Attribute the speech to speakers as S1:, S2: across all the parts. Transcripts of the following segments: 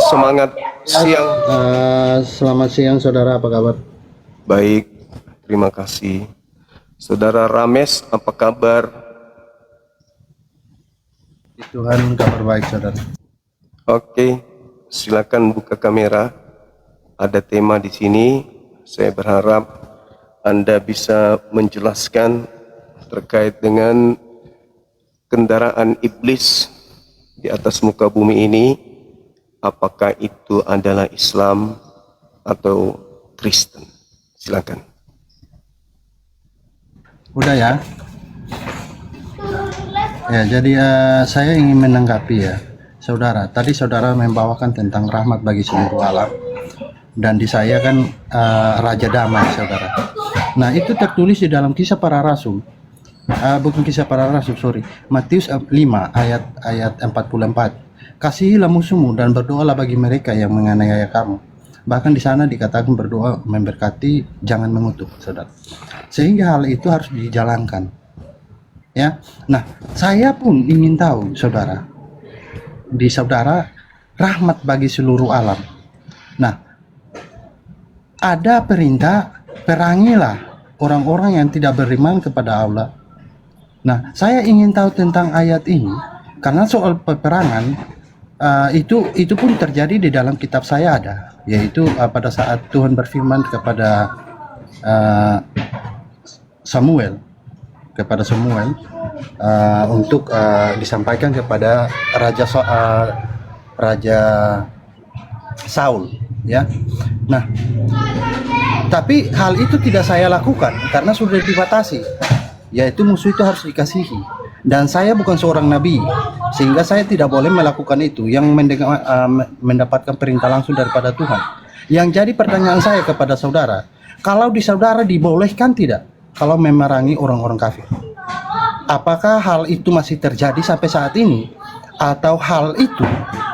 S1: semangat siang.
S2: Selamat siang saudara, apa kabar?
S1: Baik, terima kasih. Saudara Rames, apa kabar?
S2: Tuhan kabar baik saudara.
S1: Oke, silakan buka kamera. Ada tema di sini. Saya berharap Anda bisa menjelaskan terkait dengan kendaraan iblis di atas muka bumi ini. Apakah itu adalah Islam atau Kristen? Silakan.
S2: Udah ya. Ya, jadi saya ingin menanggapi ya, saudara. Tadi saudara membawakan tentang rahmat bagi seluruh alam, dan di saya kan Raja Damai, saudara. Nah, itu tertulis di dalam Kisah Para Rasul. Bukan Kisah Para Rasul, sorry. Matius 5 ayat 44. Kasihilah musuhmu dan berdoalah bagi mereka yang menganiaya kamu. Bahkan di sana dikatakan berdoa memberkati, jangan mengutuk, saudara. Sehingga hal itu harus dijalankan. Ya. Nah, saya pun ingin tahu, saudara, di saudara rahmat bagi seluruh alam. Nah, ada perintah perangilah orang-orang yang tidak beriman kepada Allah. Nah, saya ingin tahu tentang ayat ini karena soal peperangan itu pun terjadi di dalam kitab saya ada, yaitu pada saat Tuhan berfirman kepada Samuel untuk disampaikan kepada Raja Saul, ya. Nah, tapi hal itu tidak saya lakukan karena sudah dibatasi, yaitu musuh itu harus dikasihi. Dan saya bukan seorang nabi, sehingga saya tidak boleh melakukan itu yang mendapatkan perintah langsung daripada Tuhan. Yang jadi pertanyaan saya kepada saudara, kalau di saudara dibolehkan tidak kalau memerangi orang-orang kafir? Apakah hal itu masih terjadi sampai saat ini? Atau hal itu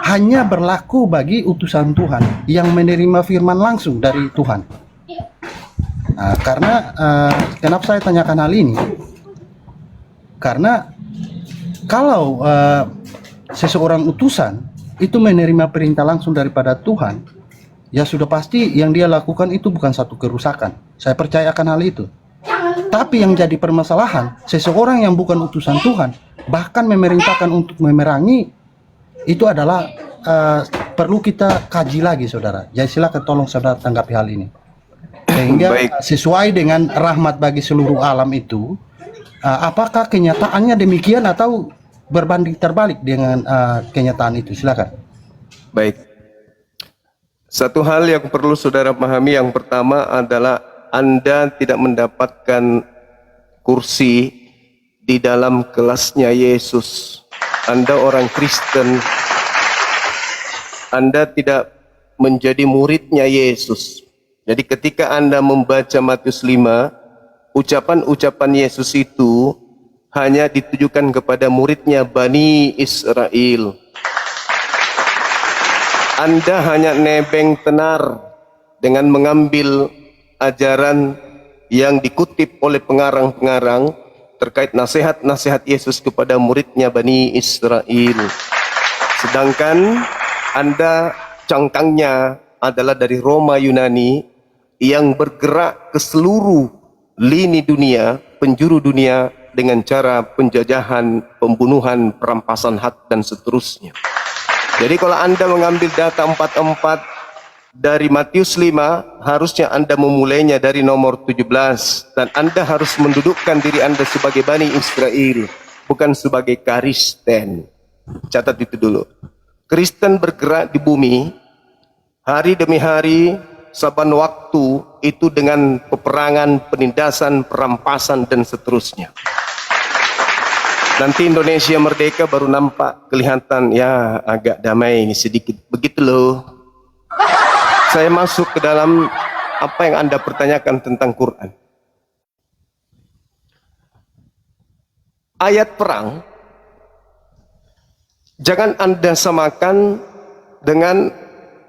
S2: hanya berlaku bagi utusan Tuhan yang menerima firman langsung dari Tuhan? Nah, karena kenapa saya tanyakan hal ini? Karena kalau seseorang utusan itu menerima perintah langsung daripada Tuhan, ya sudah pasti yang dia lakukan itu bukan satu kerusakan. Saya percayakan hal itu. Tapi yang jadi permasalahan, seseorang yang bukan utusan Tuhan bahkan memerintahkan untuk memerangi, itu adalah perlu kita kaji lagi, saudara. Jadi silakan tolong saudara tanggapi hal ini. Sehingga sesuai dengan rahmat bagi seluruh alam itu, apakah kenyataannya demikian atau berbanding terbalik dengan kenyataan itu? Silakan.
S1: Baik. Satu hal yang perlu saudara pahami, yang pertama adalah Anda tidak mendapatkan kursi di dalam kelasnya Yesus. Anda orang Kristen. Anda tidak menjadi muridnya Yesus. Jadi ketika Anda membaca Matius 5, ucapan-ucapan Yesus itu hanya ditujukan kepada muridnya Bani Israel. Anda hanya nebeng tenar dengan mengambil ajaran yang dikutip oleh pengarang-pengarang terkait nasihat-nasihat Yesus kepada muridnya Bani Israel. Sedangkan Anda cangkangnya adalah dari Roma Yunani yang bergerak ke seluruh lini dunia, penjuru dunia, dengan cara penjajahan, pembunuhan, perampasan hak, dan seterusnya. Jadi kalau Anda mengambil data 44 dari Matius 5, harusnya Anda memulainya dari nomor 17. Dan Anda harus mendudukkan diri Anda sebagai Bani Israel, bukan sebagai Kristen. Catat itu dulu. Kristen bergerak di bumi, hari demi hari, saban waktu, itu dengan peperangan, penindasan, perampasan, dan seterusnya. Nanti Indonesia merdeka baru nampak kelihatan, ya agak damai sedikit. Begitu loh. Saya masuk ke dalam apa yang Anda pertanyakan tentang Quran. Ayat perang, jangan Anda samakan dengan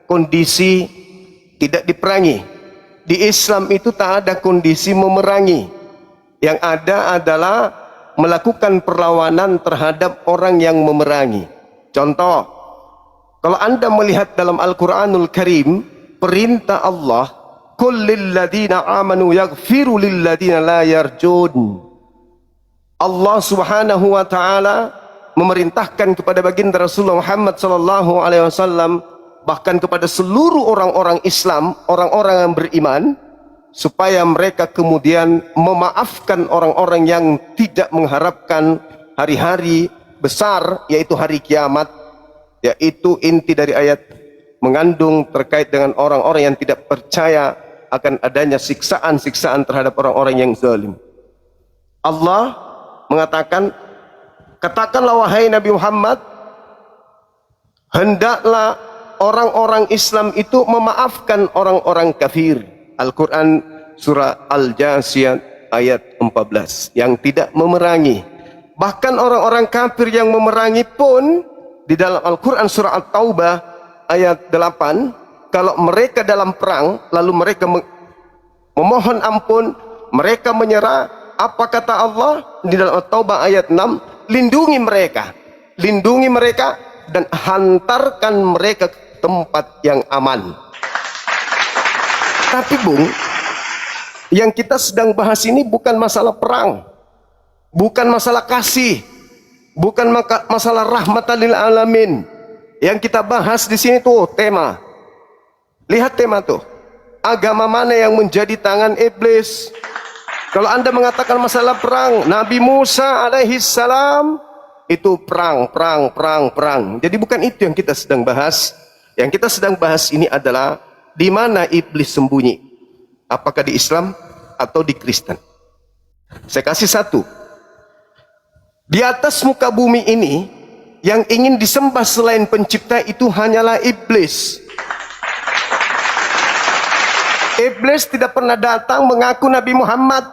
S1: kondisi tidak diperangi. Di Islam itu tak ada kondisi memerangi. Yang ada adalah melakukan perlawanan terhadap orang yang memerangi. Contoh, Kalau Anda melihat dalam Al-Quranul Karim, perintah Allah, "Qul lilladzina amanu yaghfiru lilladzina la yarjun." Allah Subhanahu wa taala memerintahkan kepada baginda Rasulullah Muhammad sallallahu alaihi wasallam, bahkan kepada seluruh orang-orang Islam, orang-orang yang beriman, supaya mereka kemudian memaafkan orang-orang yang tidak mengharapkan hari-hari besar, yaitu hari kiamat. Yaitu inti dari ayat mengandung terkait dengan orang-orang yang tidak percaya akan adanya siksaan-siksaan terhadap orang-orang yang zalim. Allah mengatakan, katakanlah wahai Nabi Muhammad, hendaklah orang-orang Islam itu memaafkan orang-orang kafir. Al-Quran surah Al-Jasiyah ayat 14, yang tidak memerangi. Bahkan orang-orang kafir yang memerangi pun di dalam Al-Quran surah At-Taubah ayat 8, kalau mereka dalam perang lalu mereka memohon ampun, mereka menyerah, apa kata Allah di dalam At-Taubah ayat 6? Lindungi mereka dan hantarkan mereka ke tempat yang aman. Tapi Bung, yang kita sedang bahas ini bukan masalah perang, bukan masalah kasih, bukan masalah rahmatan lil alamin. Yang kita bahas di sini tuh tema. Lihat tema tuh. Agama mana yang menjadi tangan iblis? Kalau Anda mengatakan masalah perang, Nabi Musa alaihi salam itu perang. Jadi bukan itu yang kita sedang bahas. Yang kita sedang bahas ini adalah di mana iblis sembunyi. Apakah di Islam atau di Kristen? Saya kasih satu. Di atas muka bumi ini, yang ingin disembah selain pencipta itu hanyalah iblis. Iblis tidak pernah datang mengaku Nabi Muhammad.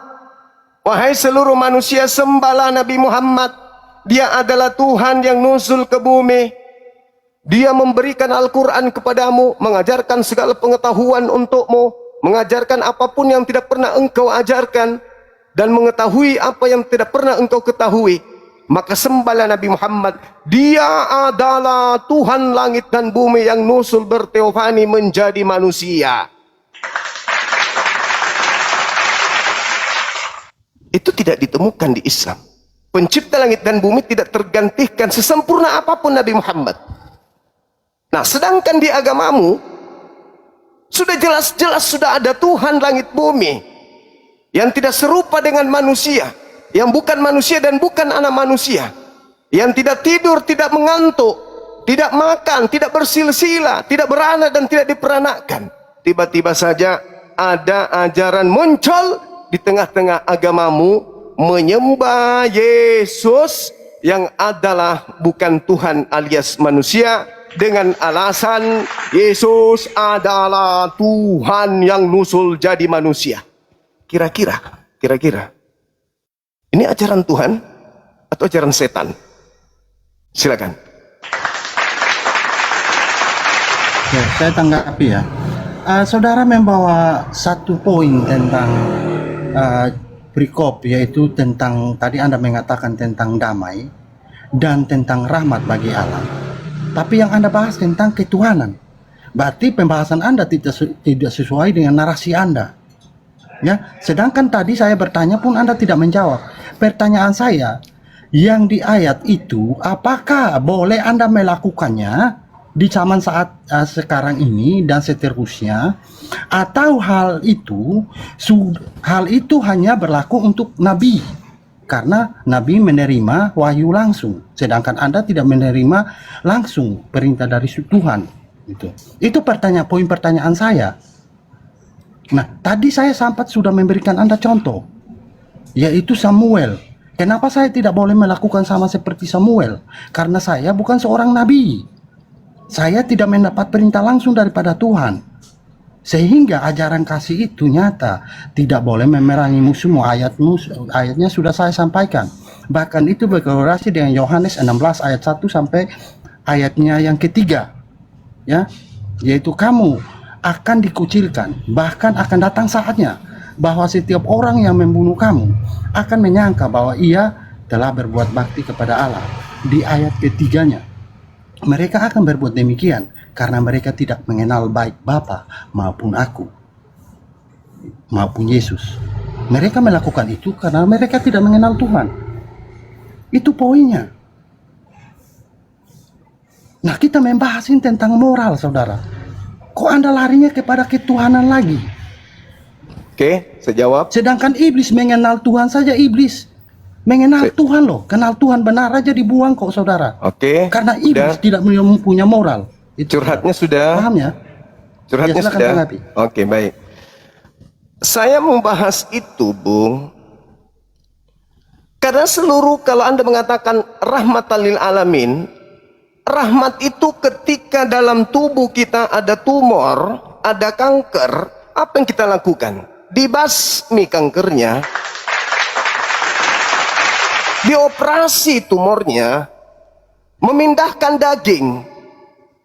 S1: Wahai seluruh manusia, sembahlah Nabi Muhammad. Dia adalah Tuhan yang nuzul ke bumi. Dia memberikan Al-Quran kepadamu, mengajarkan segala pengetahuan untukmu, mengajarkan apapun yang tidak pernah engkau ajarkan, dan mengetahui apa yang tidak pernah engkau ketahui. Maka sembahlah Nabi Muhammad. Dia adalah Tuhan langit dan bumi yang nusul berteofani menjadi manusia. Itu tidak ditemukan di Islam. Pencipta langit dan bumi tidak tergantikan sesempurna apapun Nabi Muhammad. Nah, sedangkan di agamamu sudah jelas-jelas sudah ada Tuhan langit bumi yang tidak serupa dengan manusia, yang bukan manusia dan bukan anak manusia, yang tidak tidur, tidak mengantuk, tidak makan, tidak bersilsilah, tidak beranak dan tidak diperanakkan. Tiba-tiba saja ada ajaran muncul di tengah-tengah agamamu, menyembah Yesus yang adalah bukan Tuhan alias manusia, dengan alasan Yesus adalah Tuhan yang nusul jadi manusia. Kira-kira ini ajaran Tuhan atau ajaran setan? Silakan.
S2: Ya, saya tanggapi ya. Saudara membawa satu poin tentang perikop, yaitu tentang tadi Anda mengatakan tentang damai dan tentang rahmat bagi Allah. Tapi yang Anda bahas tentang ketuhanan. Berarti pembahasan Anda tidak sesuai dengan narasi Anda. Ya, sedangkan tadi saya bertanya pun Anda tidak menjawab. Pertanyaan saya, yang di ayat itu apakah boleh Anda melakukannya di zaman saat sekarang ini dan seterusnya, atau hal itu hanya berlaku untuk nabi? Karena Nabi menerima wahyu langsung, sedangkan Anda tidak menerima langsung perintah dari Tuhan. Itu poin pertanyaan saya. Nah, tadi saya sempat sudah memberikan Anda contoh, yaitu Samuel. Kenapa saya tidak boleh melakukan sama seperti Samuel? Karena saya bukan seorang nabi. Saya tidak mendapat perintah langsung daripada Tuhan. Sehingga ajaran kasih itu nyata, tidak boleh memerangi musuhmu. Ayatnya sudah saya sampaikan. Bahkan itu berkorelasi dengan Yohanes 16 ayat 1 sampai ayatnya yang ketiga, ya, yaitu kamu akan dikucilkan, bahkan akan datang saatnya bahwa setiap orang yang membunuh kamu akan menyangka bahwa ia telah berbuat bakti kepada Allah. Di ayat ketiganya, mereka akan berbuat demikian karena mereka tidak mengenal baik Bapa maupun aku, maupun Yesus. Mereka melakukan itu karena mereka tidak mengenal Tuhan. Itu poinnya. Nah, kita membahas ini tentang moral, saudara. Kok Anda larinya kepada ketuhanan lagi?
S1: Oke, saya jawab.
S2: Sedangkan iblis mengenal Tuhan saja, iblis mengenal Tuhan loh, kenal Tuhan benar aja dibuang kok, saudara.
S1: Oke.
S2: Karena iblis tidak mempunyai moral. Itu,
S1: Curhatnya sudah.
S2: paham ya?
S1: Curhatnya
S2: Ya, silakan
S1: sudah.
S2: tanggapi.
S1: Oke, baik. Saya membahas itu, Bung, karena kalau Anda mengatakan rahmatan lil alamin, rahmat itu ketika dalam tubuh kita ada tumor, ada kanker, apa yang kita lakukan? Dibasmi kankernya, dioperasi tumornya, memindahkan daging.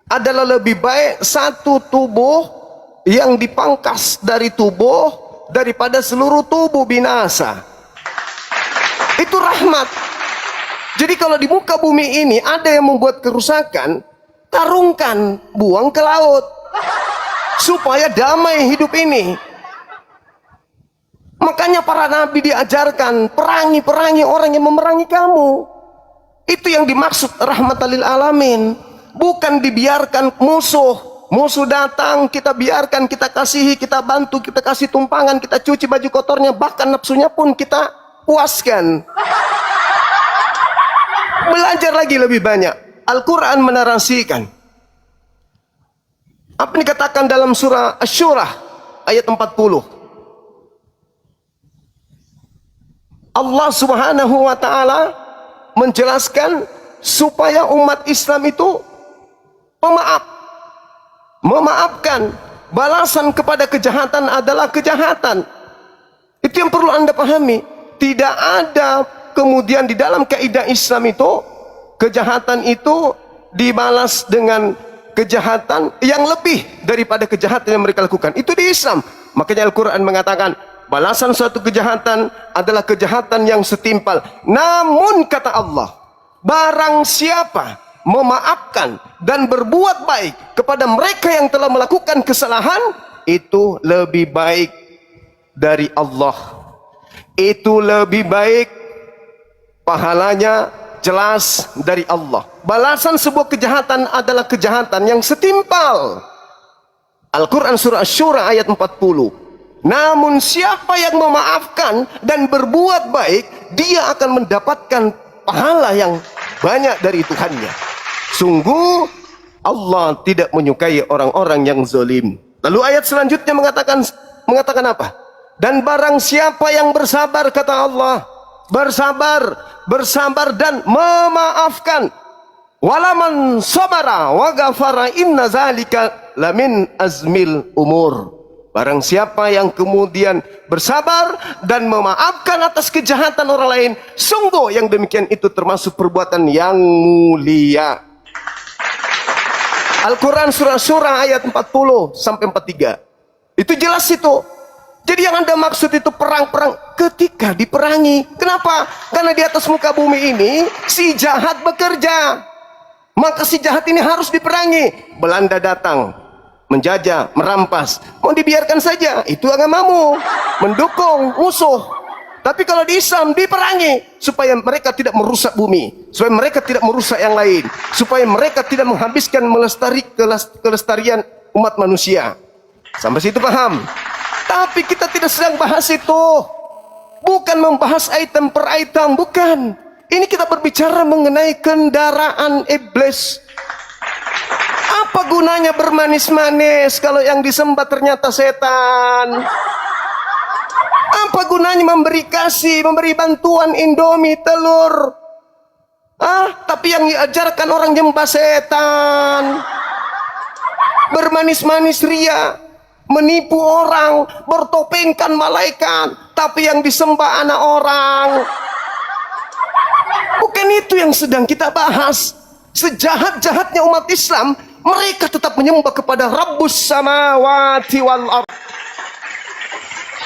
S1: Adalah lebih baik satu tubuh yang dipangkas dari tubuh daripada seluruh tubuh binasa. Itu rahmat. Jadi kalau di muka bumi ini ada yang membuat kerusakan, tarungkan, buang ke laut supaya damai hidup ini. Makanya para nabi diajarkan, perangi orang yang memerangi kamu. Itu yang dimaksud rahmatan lil alamin. Bukan dibiarkan musuh datang, kita biarkan, kita kasihi, kita bantu, kita kasih tumpangan, kita cuci baju kotornya, bahkan nafsunya pun kita puaskan. Belajar lagi lebih banyak. Al-Quran menarasikan apa yang dikatakan dalam surah Asy-Syura ayat 40. Allah Subhanahu wa ta'ala menjelaskan supaya umat Islam itu memaafkan. Balasan kepada kejahatan adalah kejahatan. Itu yang perlu Anda pahami. Tidak ada kemudian di dalam kaidah Islam itu kejahatan itu dibalas dengan kejahatan yang lebih daripada kejahatan yang mereka lakukan. Itu di Islam. Makanya Al-Quran mengatakan balasan suatu kejahatan adalah kejahatan yang setimpal. Namun kata Allah, barang siapa memaafkan dan berbuat baik kepada mereka yang telah melakukan kesalahan, itu lebih baik dari Allah. Itu lebih baik, pahalanya jelas dari Allah. Balasan sebuah kejahatan adalah kejahatan yang setimpal. Al-Quran surah Asy-Syura ayat 40. Namun siapa yang memaafkan dan berbuat baik, dia akan mendapatkan pahala yang banyak dari Tuhannya. Sungguh Allah tidak menyukai orang-orang yang zalim. Lalu ayat selanjutnya mengatakan apa? Dan barang siapa yang bersabar, kata Allah, bersabar dan memaafkan. Walaman sabara wa ghafara inna zalika lamin azmil umur. Barang siapa yang kemudian bersabar dan memaafkan atas kejahatan orang lain, sungguh yang demikian itu termasuk perbuatan yang mulia. Al-Quran surah ayat 40 sampai 43. Itu jelas itu. Jadi yang Anda maksud itu perang-perang ketika diperangi. Kenapa? Karena di atas muka bumi ini si jahat bekerja. Maka si jahat ini harus diperangi. Belanda datang, menjajah, merampas. Mau dibiarkan saja, itu agamamu. Mendukung musuh. Tapi kalau di Islam diperangi supaya mereka tidak merusak bumi, supaya mereka tidak merusak yang lain, supaya mereka tidak menghabiskan kelestarian umat manusia. Sampai situ paham? Tapi kita tidak sedang bahas itu. Bukan membahas item per item, bukan. Ini kita berbicara mengenai kendaraan iblis. Apa gunanya bermanis-manis kalau yang disembah ternyata setan? Apa gunanya memberi kasih, memberi bantuan Indomie, telur? Tapi yang diajarkan orang nyembah setan. Bermanis-manis ria, menipu orang, bertopengkan malaikat, tapi yang disembah anak orang. Bukan itu yang sedang kita bahas. Sejahat-jahatnya umat Islam, mereka tetap menyembah kepada Rabbus samawati wal ardh,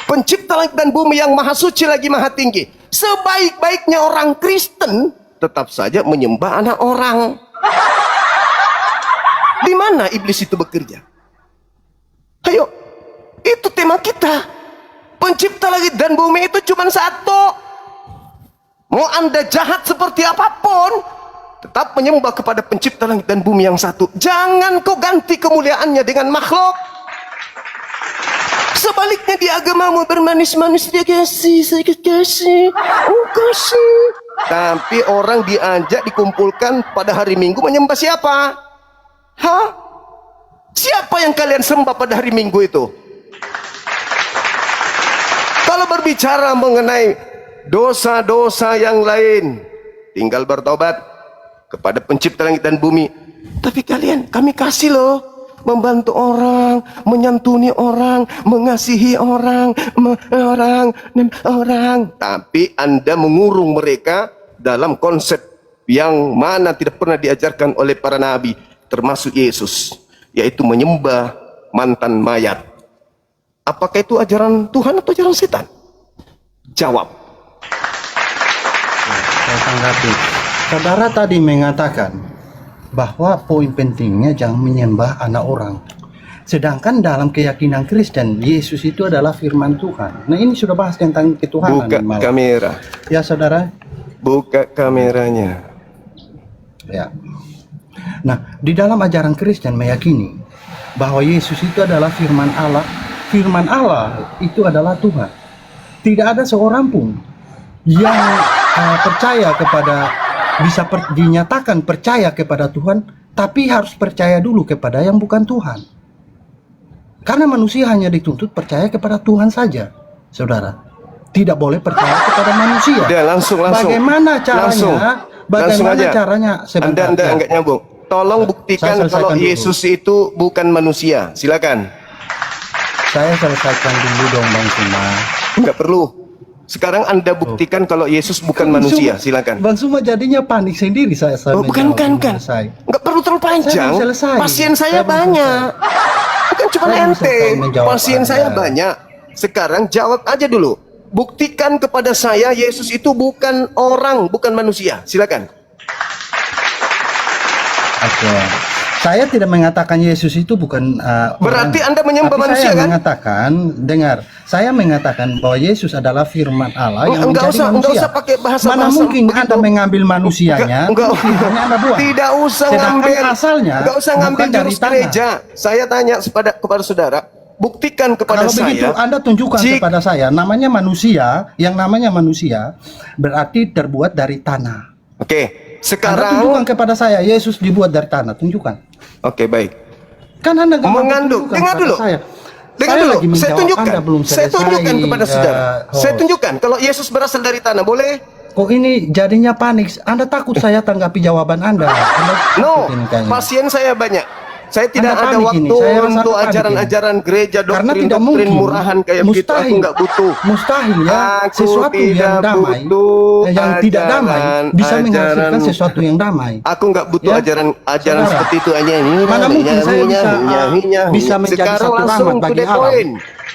S1: pencipta langit dan bumi yang maha suci lagi maha tinggi. Sebaik-baiknya orang Kristen tetap saja menyembah anak orang. Di bagaimana iblis itu bekerja? Ayo, itu tema kita. Pencipta langit dan bumi itu cuma satu. Mau Anda jahat seperti apapun, tetap menyembah kepada pencipta langit dan bumi yang satu. Jangan kau ganti kemuliaannya dengan makhluk. Sebaliknya di agamamu bermanis-manis, dia kasih, saya kasih, oh kasih. Tapi orang diajak dikumpulkan pada hari Minggu menyembah siapa? Hah? Siapa yang kalian sembah pada hari Minggu itu? Kalau berbicara mengenai dosa-dosa yang lain, tinggal bertobat kepada pencipta langit dan bumi. Tapi kami kasih loh, membantu orang, menyantuni orang, mengasihi orang. Tapi Anda mengurung mereka dalam konsep yang mana tidak pernah diajarkan oleh para nabi, termasuk Yesus, yaitu menyembah mantan mayat. Apakah itu ajaran Tuhan atau ajaran setan? Jawab.
S2: Saya tanggapi. Saudara tadi mengatakan bahwa poin pentingnya jangan menyembah anak orang. Sedangkan dalam keyakinan Kristen, Yesus itu adalah firman Tuhan. Nah, ini sudah bahas tentang ketuhanan.
S1: Buka kamera.
S2: Ya, saudara.
S1: Buka kameranya.
S2: Ya. Nah, di dalam ajaran Kristen meyakini bahwa Yesus itu adalah firman Allah. Firman Allah itu adalah Tuhan. Tidak ada seorang pun yang percaya kepada dinyatakan percaya kepada Tuhan, tapi harus percaya dulu kepada yang bukan Tuhan. Karena manusia hanya dituntut percaya kepada Tuhan saja, saudara. Tidak boleh percaya kepada manusia.
S1: Udah, langsung.
S2: Bagaimana caranya? Bagaimana caranya?
S1: Anda enggak nyambung. Tolong buktikan kalau Yesus itu bukan manusia. Silakan.
S2: Saya selesaikan dulu dong, Bang Suma.
S1: Enggak perlu. Sekarang Anda buktikan kalau Yesus bukan manusia. Silakan.
S2: Bang Suma jadinya panik sendiri saya.
S1: Bukan. Enggak perlu terlalu panjang. Pasien saya banyak. Bukan cuma ente. Pasien saya banyak. Sekarang jawab aja dulu. Buktikan kepada saya Yesus itu bukan orang, bukan manusia. Silakan.
S2: Oke. Saya tidak mengatakan Yesus itu bukan
S1: berarti
S2: orang.
S1: Anda menyembah
S2: Tapi
S1: manusia,
S2: saya
S1: kan?
S2: Saya mengatakan bahwa Yesus adalah firman Allah yang menjadi manusia.
S1: Enggak usah pakai bahasa
S2: Mana mungkin begitu. Anda mengambil manusianya, firmannya Anda buang.
S1: Tidak usah
S2: Sedangkan
S1: ngambil
S2: asalnya.
S1: Enggak usah ngambil jurus gereja. Saya tanya kepada saudara, buktikan kepada
S2: kalau
S1: saya.
S2: Begitu Anda tunjukkan kepada saya, namanya manusia, yang namanya manusia berarti terbuat dari tanah.
S1: Oke. Sekarang
S2: Anda tunjukkan kepada saya Yesus dibuat dari tanah, tunjukkan.
S1: Oke, baik.
S2: Kan Anda
S1: mengandung. Dengar dulu. Dengar dulu. Saya tunjukkan kepada saudara. Saya tunjukkan kalau Yesus berasal dari tanah, boleh?
S2: Kok ini jadinya panik? Anda takut saya tanggapi jawaban Anda?
S1: No, pasien saya banyak. Saya tidak ada waktu untuk ajaran-ajaran gereja, doktrin murahan kayak begitu. Aku nggak butuh.
S2: Mustahil ya.
S1: Aku
S2: sesuatu yang damai, yang tidak damai bisa menghasilkan sesuatu yang damai.
S1: Aku nggak butuh ajaran seperti itu aja.
S2: Mana mungkin saya bisa menjadi satu rahmat bagi alam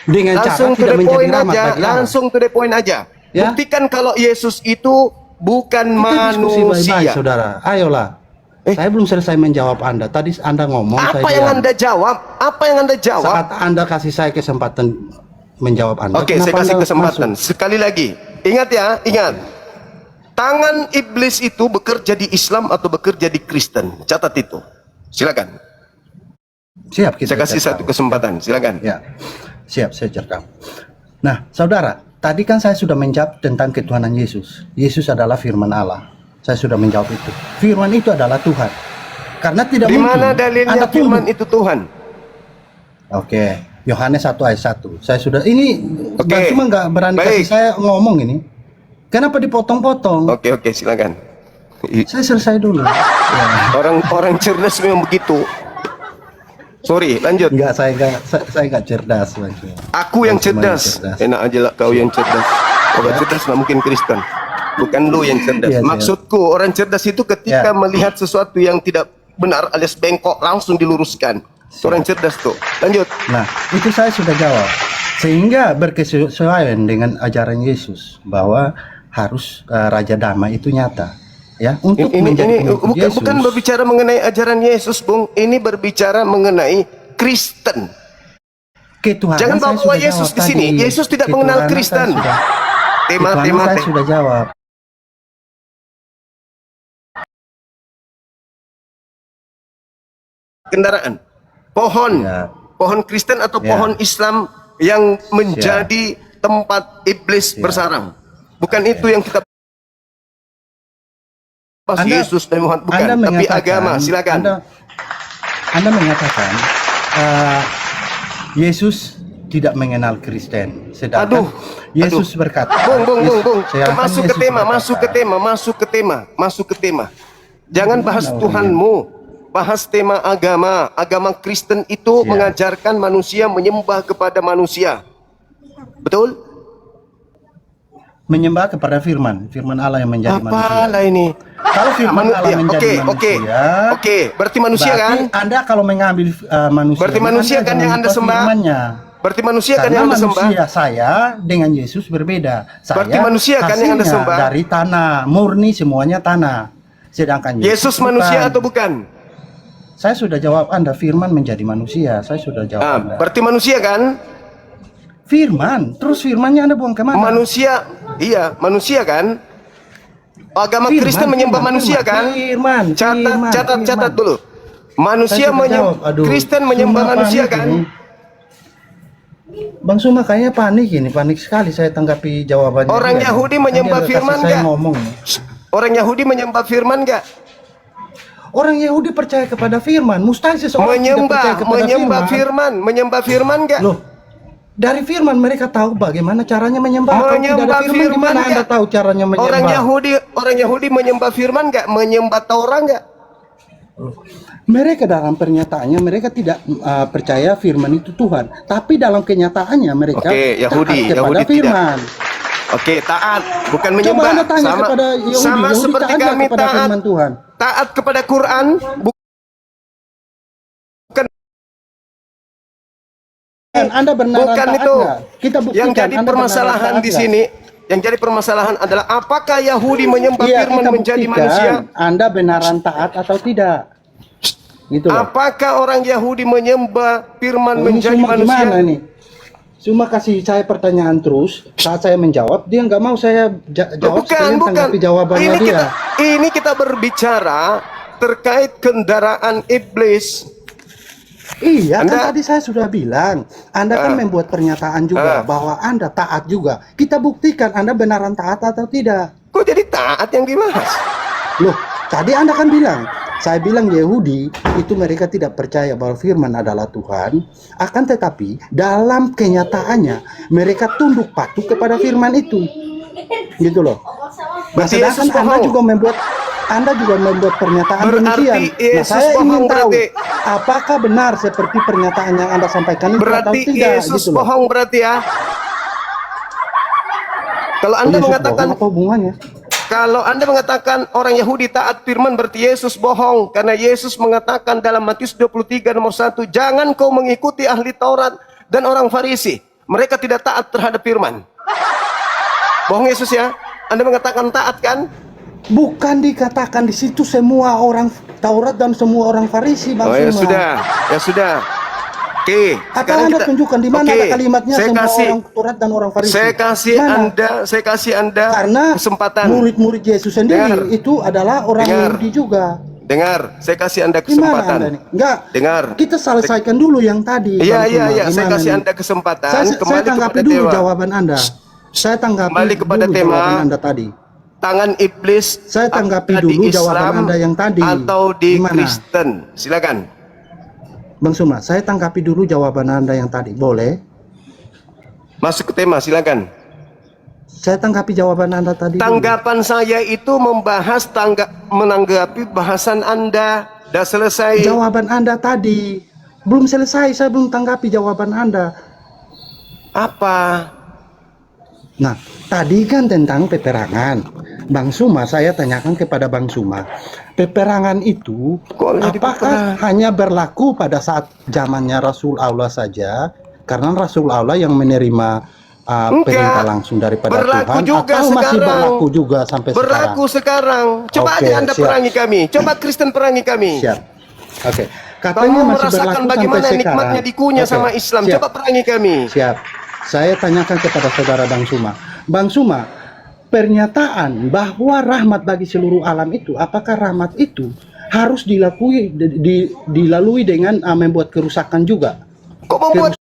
S2: dengan cara tidak menjadi rahmat bagi alam.
S1: Langsung to the point aja. Buktikan kalau Yesus itu bukan manusia.
S2: Saudara, ayolah. Saya belum selesai menjawab Anda. Tadi Anda ngomong.
S1: Apa yang Anda jawab? Apa yang Anda jawab?
S2: Saat Anda kasih saya kesempatan menjawab Anda.
S1: Oke, saya kasih kesempatan. Sekali lagi. Ingat ya, ingat. Tangan iblis itu bekerja di Islam atau bekerja di Kristen. Catat itu. Silakan.
S2: Siap.
S1: Saya kasih satu kesempatan. Silakan.
S2: Ya. Siap, saya cerkam. Nah, saudara, tadi kan saya sudah menjawab tentang ketuhanan Yesus. Yesus adalah firman Allah. Saya sudah menjawab itu. Firman itu adalah Tuhan. Karena tidak mungkin. Di mana
S1: dalilnya firman itu Tuhan?
S2: Oke, Yohanes 1 ayat 1. Saya sudah cuma nggak berani kasih saya ngomong ini. Kenapa dipotong-potong?
S1: Oke, silakan.
S2: Saya selesai dulu. Ya.
S1: Orang cerdas memang begitu. Sorry, lanjut.
S2: Enggak, saya enggak cerdas maksudnya.
S1: Aku yang cerdas. Enak aja lah kau yang cerdas. Kalau cerdas nggak mungkin Kristen. Bukan lu yang cerdas. Maksudku orang cerdas itu ketika melihat sesuatu yang tidak benar alias bengkok langsung diluruskan. Orang cerdas tuh. Lanjut.
S2: Nah, itu saya sudah jawab. Sehingga berkesesuaian dengan ajaran Yesus bahwa harus Raja Damai itu nyata. ya, untuk
S1: Ini
S2: menjadi pengikut
S1: bukan,
S2: Yesus.
S1: bukan berbicara mengenai ajaran Yesus, Bung. Ini berbicara mengenai Kristen.
S2: Ketuhanan
S1: Jangan
S2: saya
S1: bawa
S2: sudah
S1: Yesus
S2: jawab
S1: di sini.
S2: tadi.
S1: Yesus tidak
S2: Ketuhanan
S1: mengenal
S2: saya
S1: Kristen.
S2: sudah-
S1: Tema
S2: Ketuhanan saya sudah jawab.
S1: kendaraan. Pohon.
S2: Ya.
S1: Pohon Kristen atau
S2: Ya.
S1: pohon Islam yang menjadi tempat iblis bersarang. Bukan itu yang kita bahas.
S2: Anda-
S1: Yesus dan Muhammad bukan,
S2: Anda
S1: tapi
S2: mengatakan-
S1: agama. Silakan.
S2: Anda mengatakan Yesus tidak mengenal Kristen, sedangkan
S1: Aduh,
S2: Yesus berkata,
S1: Bung.
S2: Saya akan
S1: Masuk ke
S2: Yesus
S1: tema,
S2: berkata,
S1: masuk ke tema. Jangan bahas Tuhanmu. Bahas tema agama. Agama Kristen itu
S2: Siap.
S1: mengajarkan manusia menyembah kepada manusia. Betul?
S2: menyembah kepada firman Allah yang menjadi manusia.
S1: Apalah ini?
S2: Kalau firman Allah menjadi manusia,
S1: Oke. Berarti manusia kan?
S2: berarti Anda kalau mengambil manusia,
S1: Berarti manusia kan yang Anda sembah?
S2: firmannya.
S1: Berarti manusia kan
S2: Karena
S1: yang Anda sembah?
S2: manusia saya dengan Yesus berbeda. Saya
S1: Berarti manusia kan yang Anda
S2: hasilnya
S1: sembah?
S2: dari tanah, murni semuanya tanah. Sedangkan
S1: Yesus
S2: bukan.
S1: manusia atau bukan?
S2: Saya sudah jawab Anda, firman menjadi manusia. Saya sudah jawab Anda.
S1: Berarti manusia kan?
S2: Firman, terus firmannya Anda buang kemana?
S1: Manusia, iya, manusia kan? Agama
S2: Firman,
S1: Kristen menyembah
S2: firman,
S1: manusia
S2: firman,
S1: kan?
S2: firman, firman,
S1: Catat
S2: firman.
S1: dulu. Manusia
S2: Saya sudah
S1: menyembah,
S2: jawab. Aduh,
S1: Kristen menyembah
S2: Suma
S1: manusia
S2: panik
S1: kan?
S2: ini. Bang Suma kayaknya panik ini, panik sekali saya tanggapi jawabannya.
S1: Orang
S2: dia.
S1: Yahudi
S2: Kan
S1: menyembah
S2: dia kasih
S1: firman
S2: saya
S1: nggak?
S2: ngomong.
S1: Orang Yahudi menyembah firman nggak?
S2: Orang Yahudi percaya kepada firman, mustahil seseorang tidak percaya kepada
S1: menyembah firman nggak?
S2: Loh, dari firman mereka tahu bagaimana caranya menyembah. Kalau tidak
S1: Menyembah
S2: ada firman,
S1: firman
S2: gimana Anda
S1: nggak?
S2: tahu caranya menyembah?
S1: Orang Yahudi menyembah firman nggak? Menyembah Taurat nggak?
S2: Mereka dalam pernyataannya mereka tidak percaya firman itu Tuhan, tapi dalam kenyataannya mereka
S1: Oke, Yahudi
S2: taat kepada
S1: tidak.
S2: firman.
S1: Oke, taat, bukan
S2: Coba
S1: menyembah.
S2: Anda tanya kepada Yahudi,
S1: sama
S2: Yahudi
S1: seperti
S2: taat
S1: kami
S2: kepada
S1: taat,
S2: firman Tuhan.
S1: taat kepada Quran, bukan
S2: Anda benar
S1: bukan
S2: taat
S1: itu.
S2: nggak? Kita buktikan.
S1: Yang jadi
S2: Anda
S1: permasalahan
S2: benar taat
S1: di
S2: nggak?
S1: sini, yang jadi permasalahan adalah apakah Yahudi menyembah
S2: Iya,
S1: firman
S2: kita
S1: menjadi
S2: buktikan
S1: manusia?
S2: Anda benaran taat atau tidak. Gitu loh.
S1: Apakah orang Yahudi menyembah firman
S2: Ini
S1: menjadi
S2: cuma
S1: manusia?
S2: gimana nih? Cuma kasih saya pertanyaan terus, saat saya menjawab dia nggak mau saya jawab. Sekalian tanggapi jawabannya
S1: Ini
S2: dia.
S1: ini kita berbicara terkait kendaraan iblis.
S2: Iya,
S1: Anda-
S2: kan tadi saya sudah bilang, Anda kan membuat pernyataan juga bahwa Anda taat juga. Kita buktikan Anda benaran taat atau tidak.
S1: Kok jadi taat yang dibahas?
S2: Loh, tadi Anda kan bilang, saya bilang Yahudi itu mereka tidak percaya bahwa firman adalah Tuhan, akan tetapi dalam kenyataannya mereka tunduk patuh kepada firman itu. Gitu loh. Nah,
S1: Berarti
S2: sedangkan
S1: Yesus
S2: Anda
S1: bohong.
S2: Anda juga membuat pernyataan
S1: Berarti
S2: demikian. Nah,
S1: Yesus
S2: saya ingin
S1: bohong
S2: tahu
S1: berarti.
S2: apakah benar seperti pernyataan yang Anda sampaikan itu atau
S1: Berarti
S2: tidak
S1: Yesus
S2: gitu loh.
S1: bohong berarti ya. Kalau Anda
S2: Yesus
S1: mengatakan
S2: bohong, apa hubungannya?
S1: Kalau Anda mengatakan orang Yahudi taat firman berarti Yesus bohong. Karena Yesus mengatakan dalam Matius 23 nomor 1, jangan kau mengikuti ahli Taurat dan orang Farisi. Mereka tidak taat terhadap firman. Bohong Yesus ya? Anda mengatakan taat kan?
S2: Bukan dikatakan di situ semua orang Taurat dan semua orang Farisi, Bang
S1: Oh ya
S2: Suma.
S1: sudah, ya sudah. Oke,
S2: Apa
S1: sekarang
S2: Anda
S1: kita-
S2: tunjukkan di mana
S1: Oke,
S2: ada kalimatnya
S1: saya
S2: semua
S1: kasih,
S2: orang Taurat dan orang Farisi?
S1: saya kasih
S2: Mana?
S1: Anda
S2: Karena
S1: kesempatan.
S2: murid-murid Yesus sendiri
S1: Dengar.
S2: itu adalah orang
S1: Dengar.
S2: Yahudi juga.
S1: Dengar, saya kasih Anda
S2: Gimana
S1: kesempatan.
S2: Anda nih? Enggak.
S1: Dengar.
S2: Kita selesaikan dulu yang tadi.
S1: Iya,
S2: Bang
S1: iya,
S2: Suma.
S1: iya. Saya
S2: Gimana
S1: kasih
S2: nih?
S1: Anda kesempatan.
S2: Saya
S1: Kembali
S2: tanggapi
S1: kepada
S2: dulu
S1: tema.
S2: jawaban Anda. Saya tanggapi
S1: Kembali kepada
S2: dulu
S1: tema.
S2: jawaban Anda tadi.
S1: Tangan iblis.
S2: Saya tanggapi
S1: apakah
S2: dulu
S1: di
S2: jawaban
S1: Islam
S2: Anda yang tadi.
S1: atau di
S2: Gimana?
S1: Kristen. Silakan.
S2: Bang Suma, saya tanggapi dulu jawaban Anda yang tadi. Boleh?
S1: Masuk ke tema, silakan.
S2: Saya tanggapi jawaban Anda tadi. dulu.
S1: Tanggapan saya itu membahas menanggapi bahasan Anda. Sudah selesai.
S2: Jawaban Anda tadi belum selesai, saya belum tanggapi jawaban Anda.
S1: Apa?
S2: Nah, tadi kan tentang peperangan. Bang Suma, saya tanyakan kepada Bang Suma, peperangan itu
S1: Kok jadi
S2: apakah
S1: peperang?
S2: hanya berlaku pada saat zamannya Rasul Allah saja? Karena Rasul Allah yang menerima perintah langsung daripada
S1: berlaku
S2: Tuhan
S1: juga
S2: atau masih
S1: sekarang.
S2: berlaku juga sampai
S1: Berlaku sekarang. Coba
S2: Oke,
S1: aja Anda
S2: siap.
S1: perangi kami. Coba Kristen perangi kami.
S2: Siap. Oke.
S1: Kamu
S2: Katanya masih
S1: merasakan
S2: berlaku sampai
S1: bagaimana
S2: sekarang.
S1: nikmatnya dikunyah
S2: Oke,
S1: sama Islam.
S2: siap.
S1: Coba perangi kami.
S2: Siap. Saya tanyakan kepada saudara Bang Suma. Bang Suma, pernyataan bahwa rahmat bagi seluruh alam itu, apakah rahmat itu harus dilalui dengan membuat kerusakan juga?
S1: Kok membuat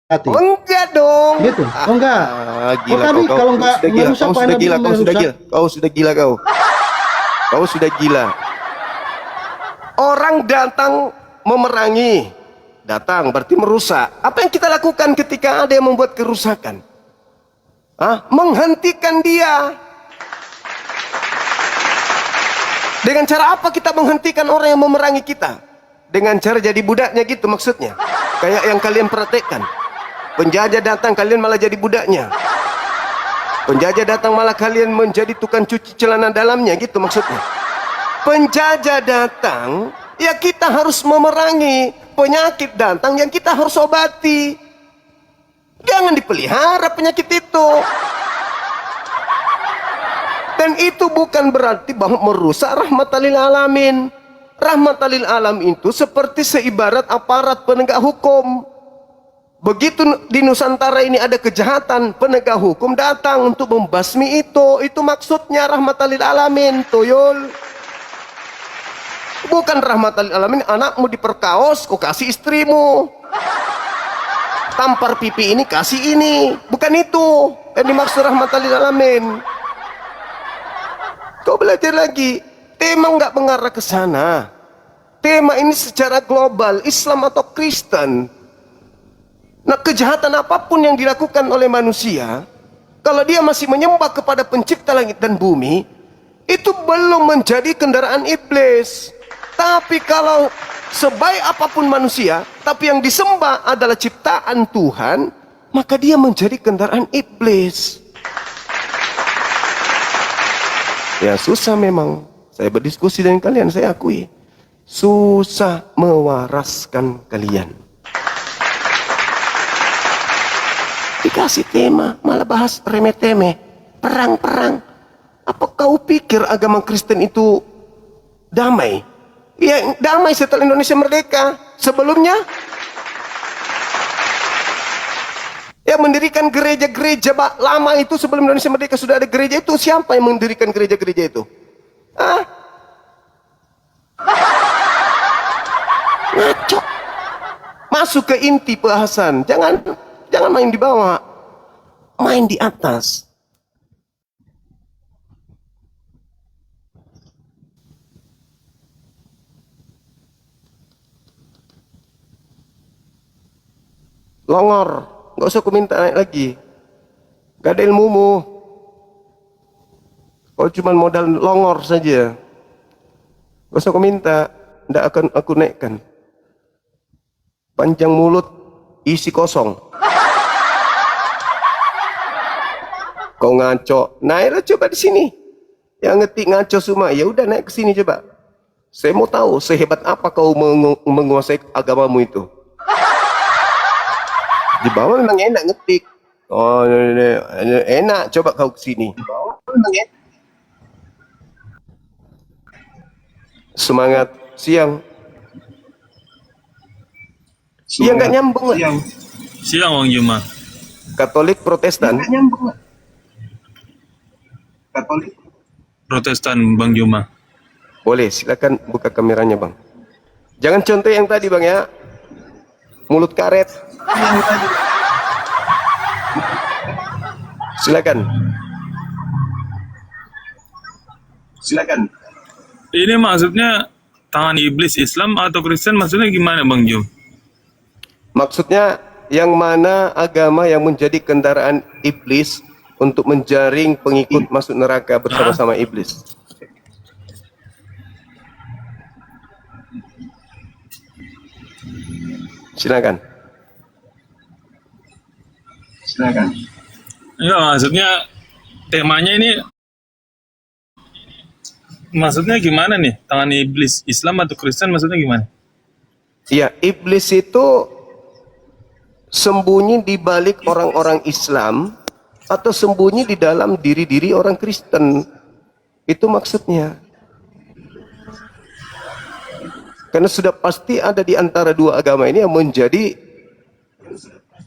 S2: hati?
S1: enggak dong.
S2: Gitu? Oh enggak.
S1: Gila
S2: tadi
S1: kau.
S2: kalau enggak
S1: Sudah gila.
S2: merusak,
S1: Kau
S2: Anda
S1: sudah gila.
S2: bilang
S1: Kau sudah
S2: merusak.
S1: gila. Kau sudah gila kau. Kau sudah gila. Orang datang memerangi. Datang berarti merusak. Apa yang kita lakukan ketika ada yang membuat kerusakan? Menghentikan dia. Dengan cara apa kita menghentikan orang yang memerangi kita? Dengan cara jadi budaknya gitu maksudnya. Kayak yang kalian praktekkan. Penjajah datang kalian malah jadi budaknya. Penjajah datang malah kalian menjadi tukang cuci celana dalamnya gitu maksudnya. Penjajah datang, ya kita harus memerangi. Penyakit datang yang kita harus obati. Jangan dipelihara penyakit itu. Dan itu bukan berarti bahwa merusak rahmatan lil alamin. Rahmatan lil alam itu seperti seibarat aparat penegak hukum. Begitu di Nusantara ini ada kejahatan, penegak hukum datang untuk membasmi itu. Itu maksudnya rahmatan lil alamin, tuyul. Bukan rahmatan lil alamin, anakmu diperkaos, kau kasih istrimu. Tampar pipi ini, kasih ini. Bukan itu yang dimaksud rahmatan lil alamin. Kau belajar lagi. Tema nggak mengarah ke sana. Tema ini secara global, Islam atau Kristen. Nah, kejahatan apapun yang dilakukan oleh manusia, kalau dia masih menyembah kepada pencipta langit dan bumi, itu belum menjadi kendaraan iblis. Tapi kalau sebaik apapun manusia, tapi yang disembah adalah ciptaan Tuhan, maka dia menjadi kendaraan iblis. Ya susah memang. Saya berdiskusi dengan kalian, saya akui. Susah mewaraskan kalian. Dikasih tema, malah bahas remeh-temeh. Perang-perang. Apa kau pikir agama Kristen itu damai? Ya damai setelah Indonesia merdeka. Sebelumnya, yang mendirikan gereja-gereja lama itu sebelum Indonesia merdeka sudah ada gereja itu. Siapa yang mendirikan gereja-gereja itu? Ngaco. Masuk ke inti bahasan. Jangan main di bawah. Main di atas. Longor. Nggak usah aku minta naik lagi. Gak ada ilmumu. Kau cuma modal longor saja. Gak usah aku minta. Tidak akan aku naikkan. Panjang mulut, isi kosong. Kau ngaco. Naiklah coba di sini. Yang ngetik ngaco semua. Ya udah naik ke sini coba. Saya mau tahu sehebat apa kau menguasai agamamu itu. Di bawah memang enak ngetik. Oh, enak. Coba kau ke sini. Semangat siang. Iya nggak nyambung.
S3: Siang Bang Juma.
S1: Katolik Protestan.
S3: Katolik Protestan Bang Juma.
S1: Boleh, silakan buka kameranya bang. Jangan contoh yang tadi bang ya. Mulut karet. Silakan. Silakan.
S3: Ini maksudnya tangan iblis Islam atau Kristen, maksudnya gimana Bang Jum?
S1: Maksudnya yang mana agama yang menjadi kendaraan iblis untuk menjaring pengikut masuk neraka bersama-sama iblis? Silakan.
S3: Ya, maksudnya temanya ini maksudnya gimana nih? Tangan iblis Islam atau Kristen maksudnya gimana?
S1: Ya, iblis itu sembunyi di balik orang-orang Islam atau sembunyi di dalam diri-diri orang Kristen. Itu maksudnya. Karena sudah pasti ada di antara dua agama ini yang menjadi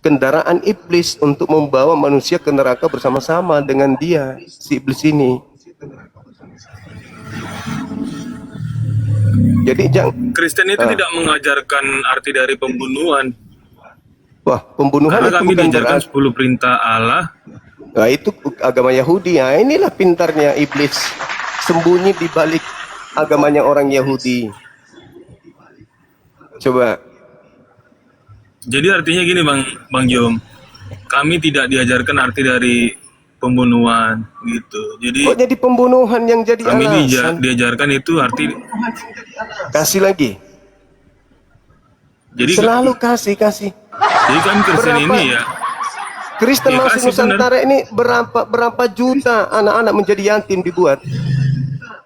S1: kendaraan iblis untuk membawa manusia ke neraka bersama-sama dengan dia, si iblis ini. Jadi jangan,
S3: Kristen itu tidak mengajarkan arti dari pembunuhan.
S1: wah, pembunuhan
S3: Karena
S1: itu
S3: kami
S1: bukan
S3: diajarkan
S1: berarti.
S3: 10 perintah Allah.
S1: Nah, itu agama Yahudi. Nah, inilah pintarnya iblis, sembunyi di balik agamanya orang Yahudi. Coba.
S3: Jadi artinya gini Bang Jom, kami tidak diajarkan arti dari pembunuhan gitu. Jadi
S1: Kok jadi pembunuhan yang jadi
S3: kami
S1: alasan?
S3: diajarkan itu arti.
S1: Kasih lagi.
S3: Jadi
S1: Selalu kasih.
S3: jadi kami Kristen
S1: Berapa?
S3: ini ya.
S1: Kristen
S3: Ya,
S1: masih
S3: kasih,
S1: Nusantara ini berapa juta anak-anak menjadi yatim dibuat.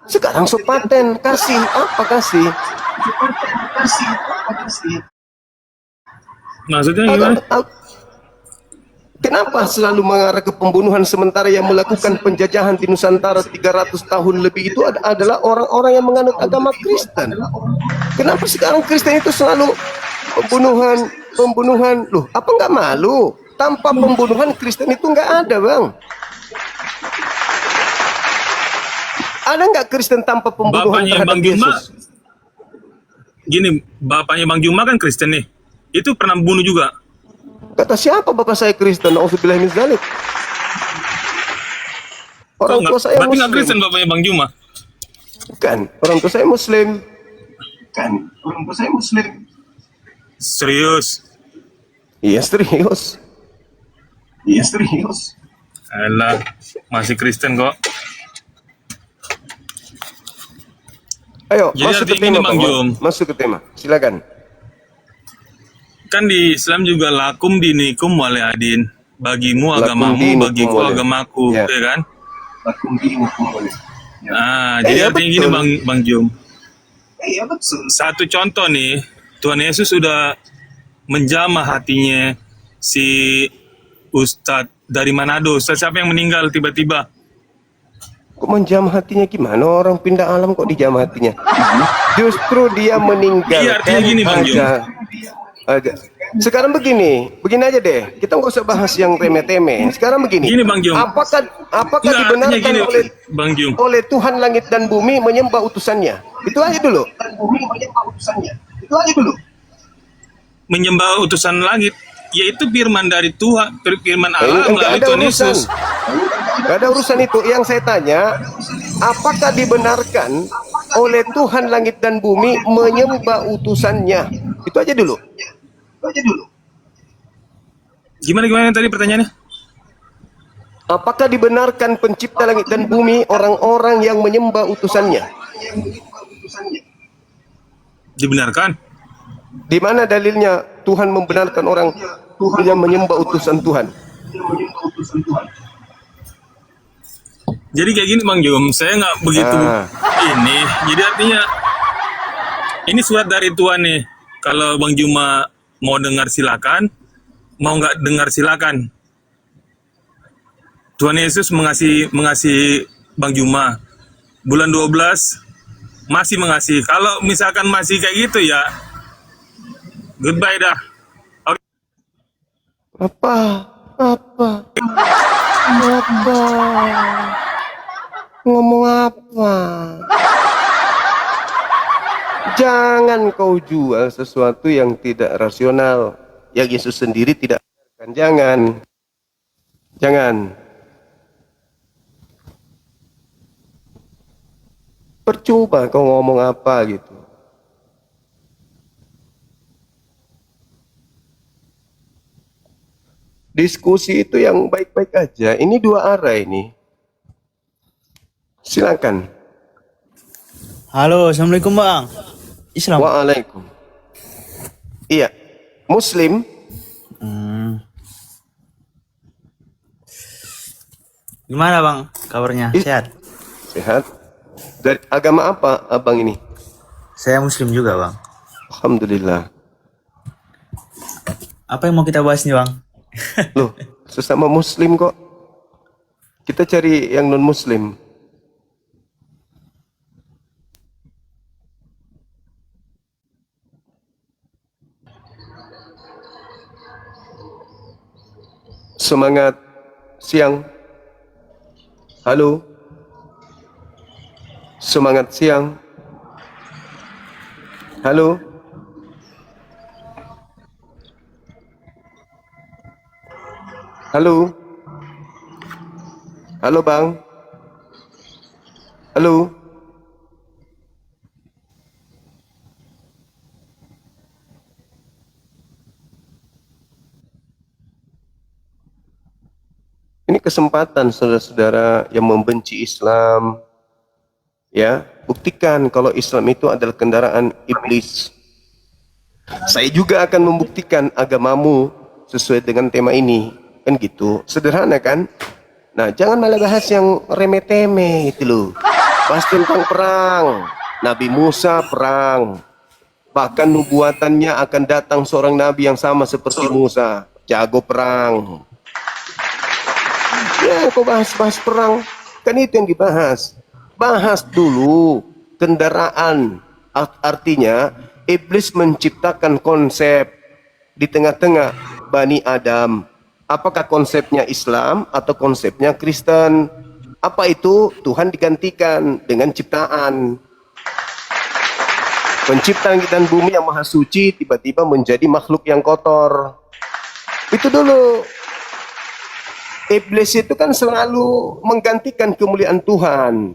S1: Sekarang sopaten, kasih apa kasih?
S3: Maksudnya gimana?
S1: Kenapa selalu mengarah ke pembunuhan sementara yang melakukan penjajahan di Nusantara 300 tahun lebih itu adalah orang-orang yang menganut agama Kristen. Kenapa sekarang Kristen itu selalu pembunuhan? Loh, apa nggak malu? Tanpa pembunuhan Kristen itu nggak ada, Bang. Ada nggak Kristen tanpa pembunuhan
S3: Bapaknya
S1: terhadap
S3: Bang Juma,
S1: Yesus?
S3: gini, bapaknya Bang Juma kan Kristen nih. Itu pernah bunuh juga.
S1: Kata siapa bapak saya Kristen? Auzubillah min dzalik. Orang tua saya
S3: Berarti nggak Kristen
S1: Muslim.
S3: bapaknya Bang Juma.
S1: Bukan, orang tua saya Muslim.
S3: Serius.
S1: Iya serius.
S3: Alah, masih Kristen kok.
S1: Ayo,
S3: Jadi
S1: masuk ke
S3: artinya
S1: tema,
S3: gini, Bang
S1: Pak.
S3: Jom.
S1: Masuk ke tema. Silakan.
S3: Kan di Islam juga lakum dinikum waliadin. Bagimu
S1: Lakum
S3: agamamu,
S1: dinukum
S3: bagiku
S1: waliadin.
S3: agamaku,
S1: Ya.
S3: ya kan? Nah,
S1: Eh,
S3: jadi
S1: ya
S3: artinya gini
S1: betul.
S3: Bang Jum. Satu contoh nih, Tuhan Yesus sudah menjamah hatinya si Ustadz dari Manado. Ustadz siapa yang meninggal tiba-tiba?
S1: Kok menjamah hatinya gimana? Orang pindah alam kok dijamah hatinya? Justru dia meninggalkan
S3: Iya, artinya gini, Bang Jum.
S1: aja. Sekarang begini aja deh. Kita nggak usah bahas yang remeh-temeh. Sekarang begini.
S3: Gini, Bang Jum.
S1: Apakah
S3: Nggak, artinya
S1: dibenarkan
S3: gini, Bang Jum.
S1: oleh Tuhan langit dan bumi menyembah utusannya? Itu aja dulu.
S3: Menyembah utusan langit, yaitu firman dari Tuhan, firman
S1: Ini
S3: Allah
S1: enggak
S3: melalui
S1: ada
S3: Tuhan
S1: urusan.
S3: Yesus.
S1: Enggak ada urusan itu. Yang saya tanya, apakah dibenarkan oleh Tuhan langit dan bumi menyembah utusannya? Itu aja dulu.
S3: Gimana tadi pertanyaannya?
S1: Apakah dibenarkan pencipta langit dan bumi orang-orang yang menyembah utusannya?
S3: Dibenarkan?
S1: Di mana dalilnya Tuhan membenarkan orang yang menyembah utusan Tuhan?
S3: Jadi kayak gini Bang Jum, saya nggak begitu
S1: Ah.
S3: ini. Jadi artinya ini surat dari Tuhan nih. Kalau Bang Juma mau dengar silakan, mau nggak dengar silakan. Tuhan Yesus mengasihi Bang Juma. Bulan 12 masih mengasihi. Kalau misalkan masih kayak gitu ya, goodbye dah. Oke.
S1: Apa? Ngomong apa? Jangan kau jual sesuatu yang tidak rasional, yang Yesus sendiri tidak ajarkan. Jangan. Percuma kau ngomong apa gitu. Diskusi itu yang baik-baik aja. Ini dua arah ini. Silakan.
S4: Halo, assalamualaikum bang. Islam.
S1: Waalaikum. Iya. Muslim.
S4: Gimana bang kabarnya? Sehat?
S1: Sehat. Dari agama apa abang ini?
S4: Saya muslim juga bang.
S1: Alhamdulillah.
S4: Apa yang mau kita bahas nih bang?
S1: Loh, sesama muslim kok. Kita cari yang non muslim. Semangat siang. Halo. Semangat siang. Halo. Halo. Halo bang. Halo. Ini kesempatan saudara-saudara yang membenci Islam, ya, buktikan kalau Islam itu adalah kendaraan iblis. Saya juga akan membuktikan agamamu sesuai dengan tema ini, kan gitu, sederhana kan? Nah, jangan malah bahas yang remeh-temeh itu loh. Bahas tentang perang. Nabi Musa perang. Bahkan nubuatannya akan datang seorang nabi yang sama seperti Musa, jago perang. Ya, kok bahas-bahas perang? Kan itu yang dibahas. Bahas dulu kendaraan. Artinya, iblis menciptakan konsep di tengah-tengah Bani Adam. Apakah konsepnya Islam atau konsepnya Kristen? Apa itu? Tuhan digantikan dengan ciptaan. Penciptaan kita dan bumi yang maha suci tiba-tiba menjadi makhluk yang kotor. Itu dulu. Iblis itu kan selalu menggantikan kemuliaan Tuhan.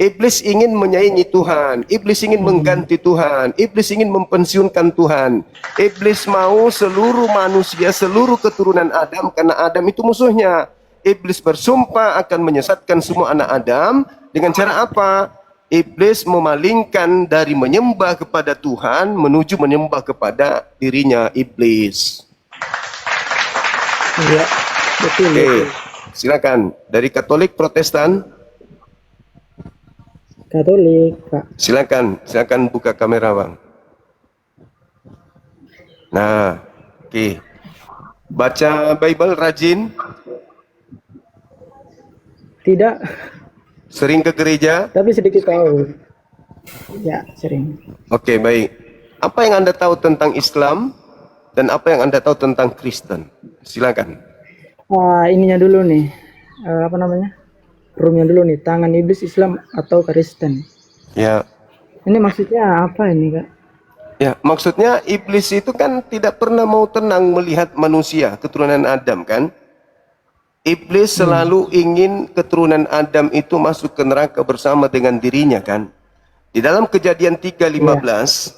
S1: Iblis ingin menyaingi Tuhan. Iblis ingin mengganti Tuhan. Iblis ingin mempensiunkan Tuhan. Iblis mau seluruh manusia, seluruh keturunan Adam, karena Adam itu musuhnya. Iblis bersumpah akan menyesatkan semua anak Adam. Dengan cara apa? Iblis memalingkan dari menyembah kepada Tuhan menuju menyembah kepada dirinya iblis.
S5: Iya, betul.
S1: Oke, silakan. Dari Katolik, Protestan,
S5: Katolik, Pak.
S1: silakan buka kamera bang. Nah, oke. Baca Bible rajin,
S5: Tidak,
S1: sering ke gereja.
S5: tapi sedikit tahu. Ya, sering.
S1: Oke, baik. Apa yang Anda tahu tentang Islam dan apa yang Anda tahu tentang Kristen? Silakan.
S5: Ininya dulu nih, apa namanya? Roomnya dulu nih, tangan iblis Islam atau Kristen.
S1: Ya.
S5: Ini maksudnya apa ini, Kak?
S1: Ya, maksudnya iblis itu kan tidak pernah mau tenang melihat manusia, keturunan Adam kan? Iblis selalu ingin keturunan Adam itu masuk ke neraka bersama dengan dirinya kan? Di dalam Kejadian 3:15,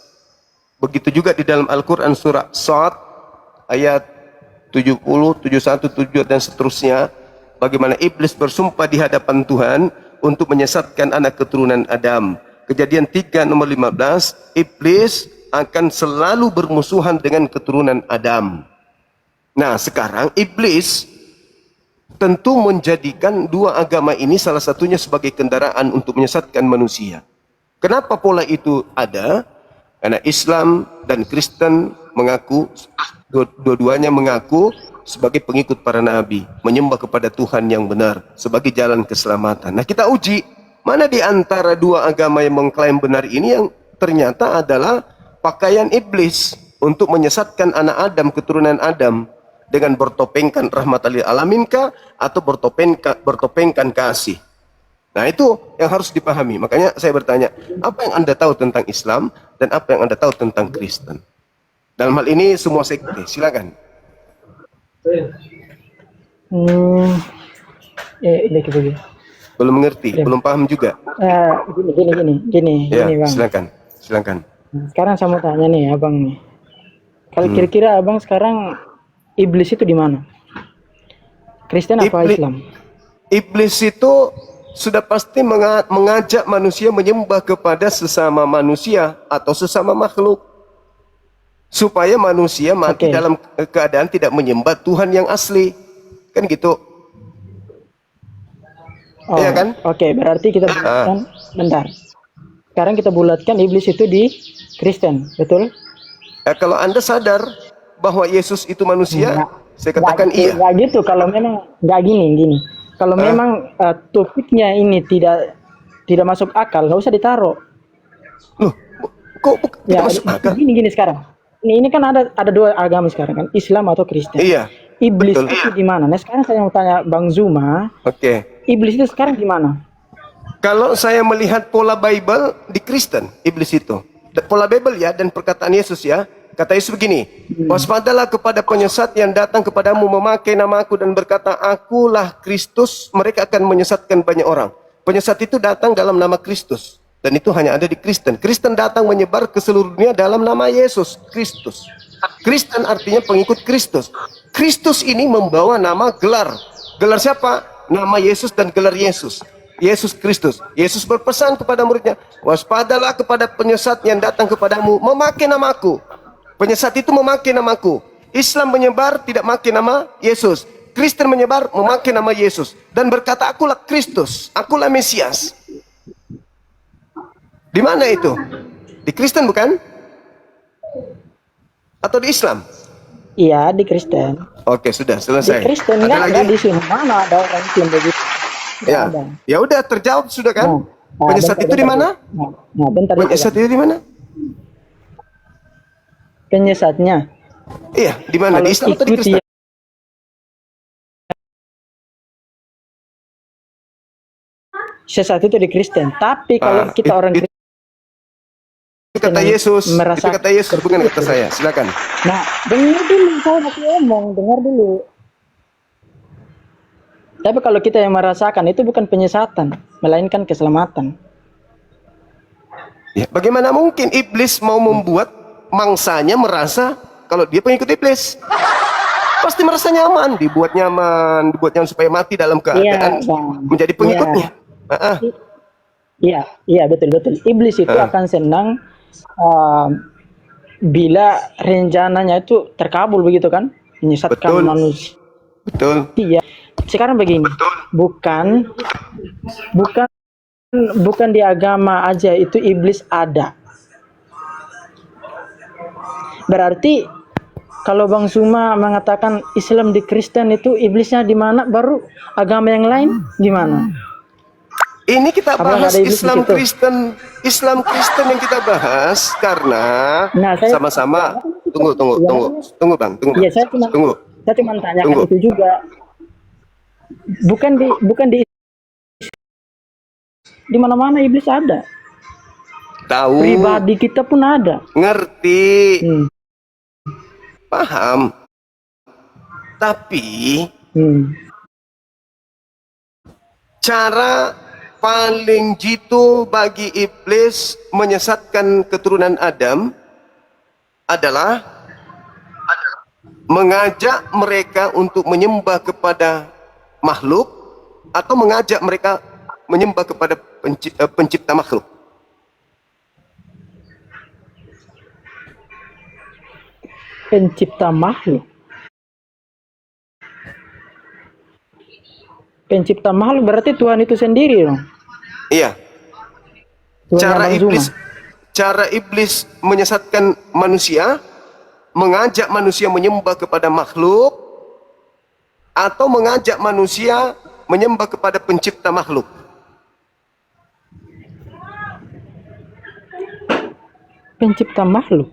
S1: begitu juga di dalam Al-Quran surah Shad ayat 70, 71, 72 dan seterusnya, bagaimana iblis bersumpah di hadapan Tuhan untuk menyesatkan anak keturunan Adam. Kejadian 3 nomor 15, iblis akan selalu bermusuhan dengan keturunan Adam. Nah, sekarang iblis tentu menjadikan dua agama ini salah satunya sebagai kendaraan untuk menyesatkan manusia. Kenapa pola itu ada? Karena Islam dan Kristen mengaku, dua-duanya mengaku sebagai pengikut para nabi, menyembah kepada Tuhan yang benar sebagai jalan keselamatan. Nah, kita uji mana di antara dua agama yang mengklaim benar ini yang ternyata adalah pakaian iblis untuk menyesatkan anak Adam, keturunan Adam, dengan bertopengkan rahmatan lil alamin kah atau bertopengkan kasih. Nah, itu yang harus dipahami. Makanya saya bertanya, apa yang Anda tahu tentang Islam dan apa yang Anda tahu tentang Kristen? Dalam hal ini semua sekte, silakan.
S5: Ini begini.
S1: Belum mengerti, belum paham juga.
S5: Gini,
S1: Ya,
S5: Bang.
S1: silakan.
S5: Sekarang saya mau tanya nih, Abang nih. Kalau kira-kira Abang sekarang iblis itu di mana? Kristen apa Islam?
S1: Iblis itu sudah pasti mengajak manusia menyembah kepada sesama manusia atau sesama makhluk. supaya manusia mati
S5: Oke.
S1: dalam keadaan tidak menyembah Tuhan yang asli. Kan gitu.
S5: Oh,
S1: Iya kan?
S5: oke, berarti kita bulatkan, bentar. Sekarang kita bulatkan iblis itu di Kristen, betul?
S1: Kalau Anda sadar bahwa Yesus itu manusia,
S5: Nggak,
S1: saya katakan iya.
S5: nggak gitu. Kalau memang nggak gini. Kalau memang topiknya ini tidak masuk akal, nggak usah ditaruh.
S1: Loh, kok tidak
S5: Ya,
S1: masuk akal?
S5: gini sekarang. Ini kan ada dua agama sekarang kan, Islam atau Kristen.
S1: Iya,
S5: Iblis
S1: betul.
S5: itu di mana? Nah, sekarang saya mau tanya Bang Zuma,
S1: Oke.
S5: iblis itu sekarang di mana?
S1: Kalau saya melihat pola Bible di Kristen, iblis itu. Pola Bible ya, dan perkataan Yesus ya. Kata Yesus begini, waspadalah kepada penyesat yang datang kepadamu memakai namaku dan berkata, akulah Kristus, mereka akan menyesatkan banyak orang. Penyesat itu datang dalam nama Kristus. Dan itu hanya ada di Kristen. Kristen datang menyebar ke seluruh dunia dalam nama Yesus Kristus. Kristen artinya pengikut Kristus. Kristus ini membawa nama gelar. Gelar siapa? Nama Yesus dan gelar Yesus. Yesus Kristus. Yesus berpesan kepada muridnya, waspadalah kepada penyesat yang datang kepadamu memakai namaku. Penyesat itu memakai namaku. Islam menyebar tidak memakai nama Yesus. Kristen menyebar memakai nama Yesus dan berkata, akulah Kristus, akulah Mesias. Di mana itu? Di Kristen bukan? Atau di Islam?
S5: Iya, di Kristen.
S1: Oke, sudah
S5: Di
S1: selesai.
S5: Kristen
S1: Ada
S5: nggak
S1: lagi?
S5: di sini. Mana ada orang Islam begitu? Nggak
S1: Ya.
S5: ada.
S1: Ya udah terjawab sudah kan? Penyesat
S5: bentar,
S1: itu di mana?
S5: Bentar.
S1: Penyesat itu di mana?
S5: Penyesatnya.
S1: Iya, di mana? Di Islam atau di
S5: ikuti
S1: Kristen?
S5: sesat itu di Kristen. Tapi kalau kita orang
S1: itu kata Yesus,
S5: merasa
S1: itu kata Yesus, bukan kata saya. Silakan.
S5: Nah, dengar dulu, saya masih ngomong, dengar dulu. Tapi kalau kita yang merasakan itu bukan penyesatan, melainkan keselamatan.
S1: Ya, bagaimana mungkin iblis mau membuat mangsanya merasa kalau dia pengikut iblis? Pasti merasa nyaman, dibuat nyaman supaya mati dalam keadaan
S5: Bang.
S1: menjadi pengikutnya.
S5: Iya, betul. Iblis itu akan senang bila rencananya itu terkabul begitu kan, menyesatkan
S1: Betul.
S5: manusia.
S1: Betul.
S5: Iya. Sekarang begini, bukan di agama aja itu iblis ada. Berarti kalau Bang Suma mengatakan Islam di Kristen itu iblisnya di mana, baru agama yang lain gimana?
S1: Ini kita
S5: Apakah
S1: bahas
S5: ada iblis di
S1: Islam
S5: situ?
S1: Islam Kristen yang kita bahas karena
S5: Nah, saya
S1: sama-sama tunggu Bang.
S5: Iya, saya cuma tanyakan
S1: Tunggu.
S5: itu juga. Bukan di mana-mana iblis ada.
S1: Tahu,
S5: Pribadi kita pun ada.
S1: ngerti,
S5: Hmm.
S1: paham. Tapi cara paling jitu bagi iblis menyesatkan keturunan Adam adalah mengajak mereka untuk menyembah kepada makhluk atau mengajak mereka menyembah kepada pencipta makhluk.
S5: Pencipta makhluk. Pencipta makhluk berarti Tuhan itu sendiri dong.
S1: Iya.
S5: Tuhan
S1: Cara iblis menyesatkan manusia, mengajak manusia menyembah kepada makhluk atau mengajak manusia menyembah kepada pencipta makhluk.
S5: Pencipta makhluk.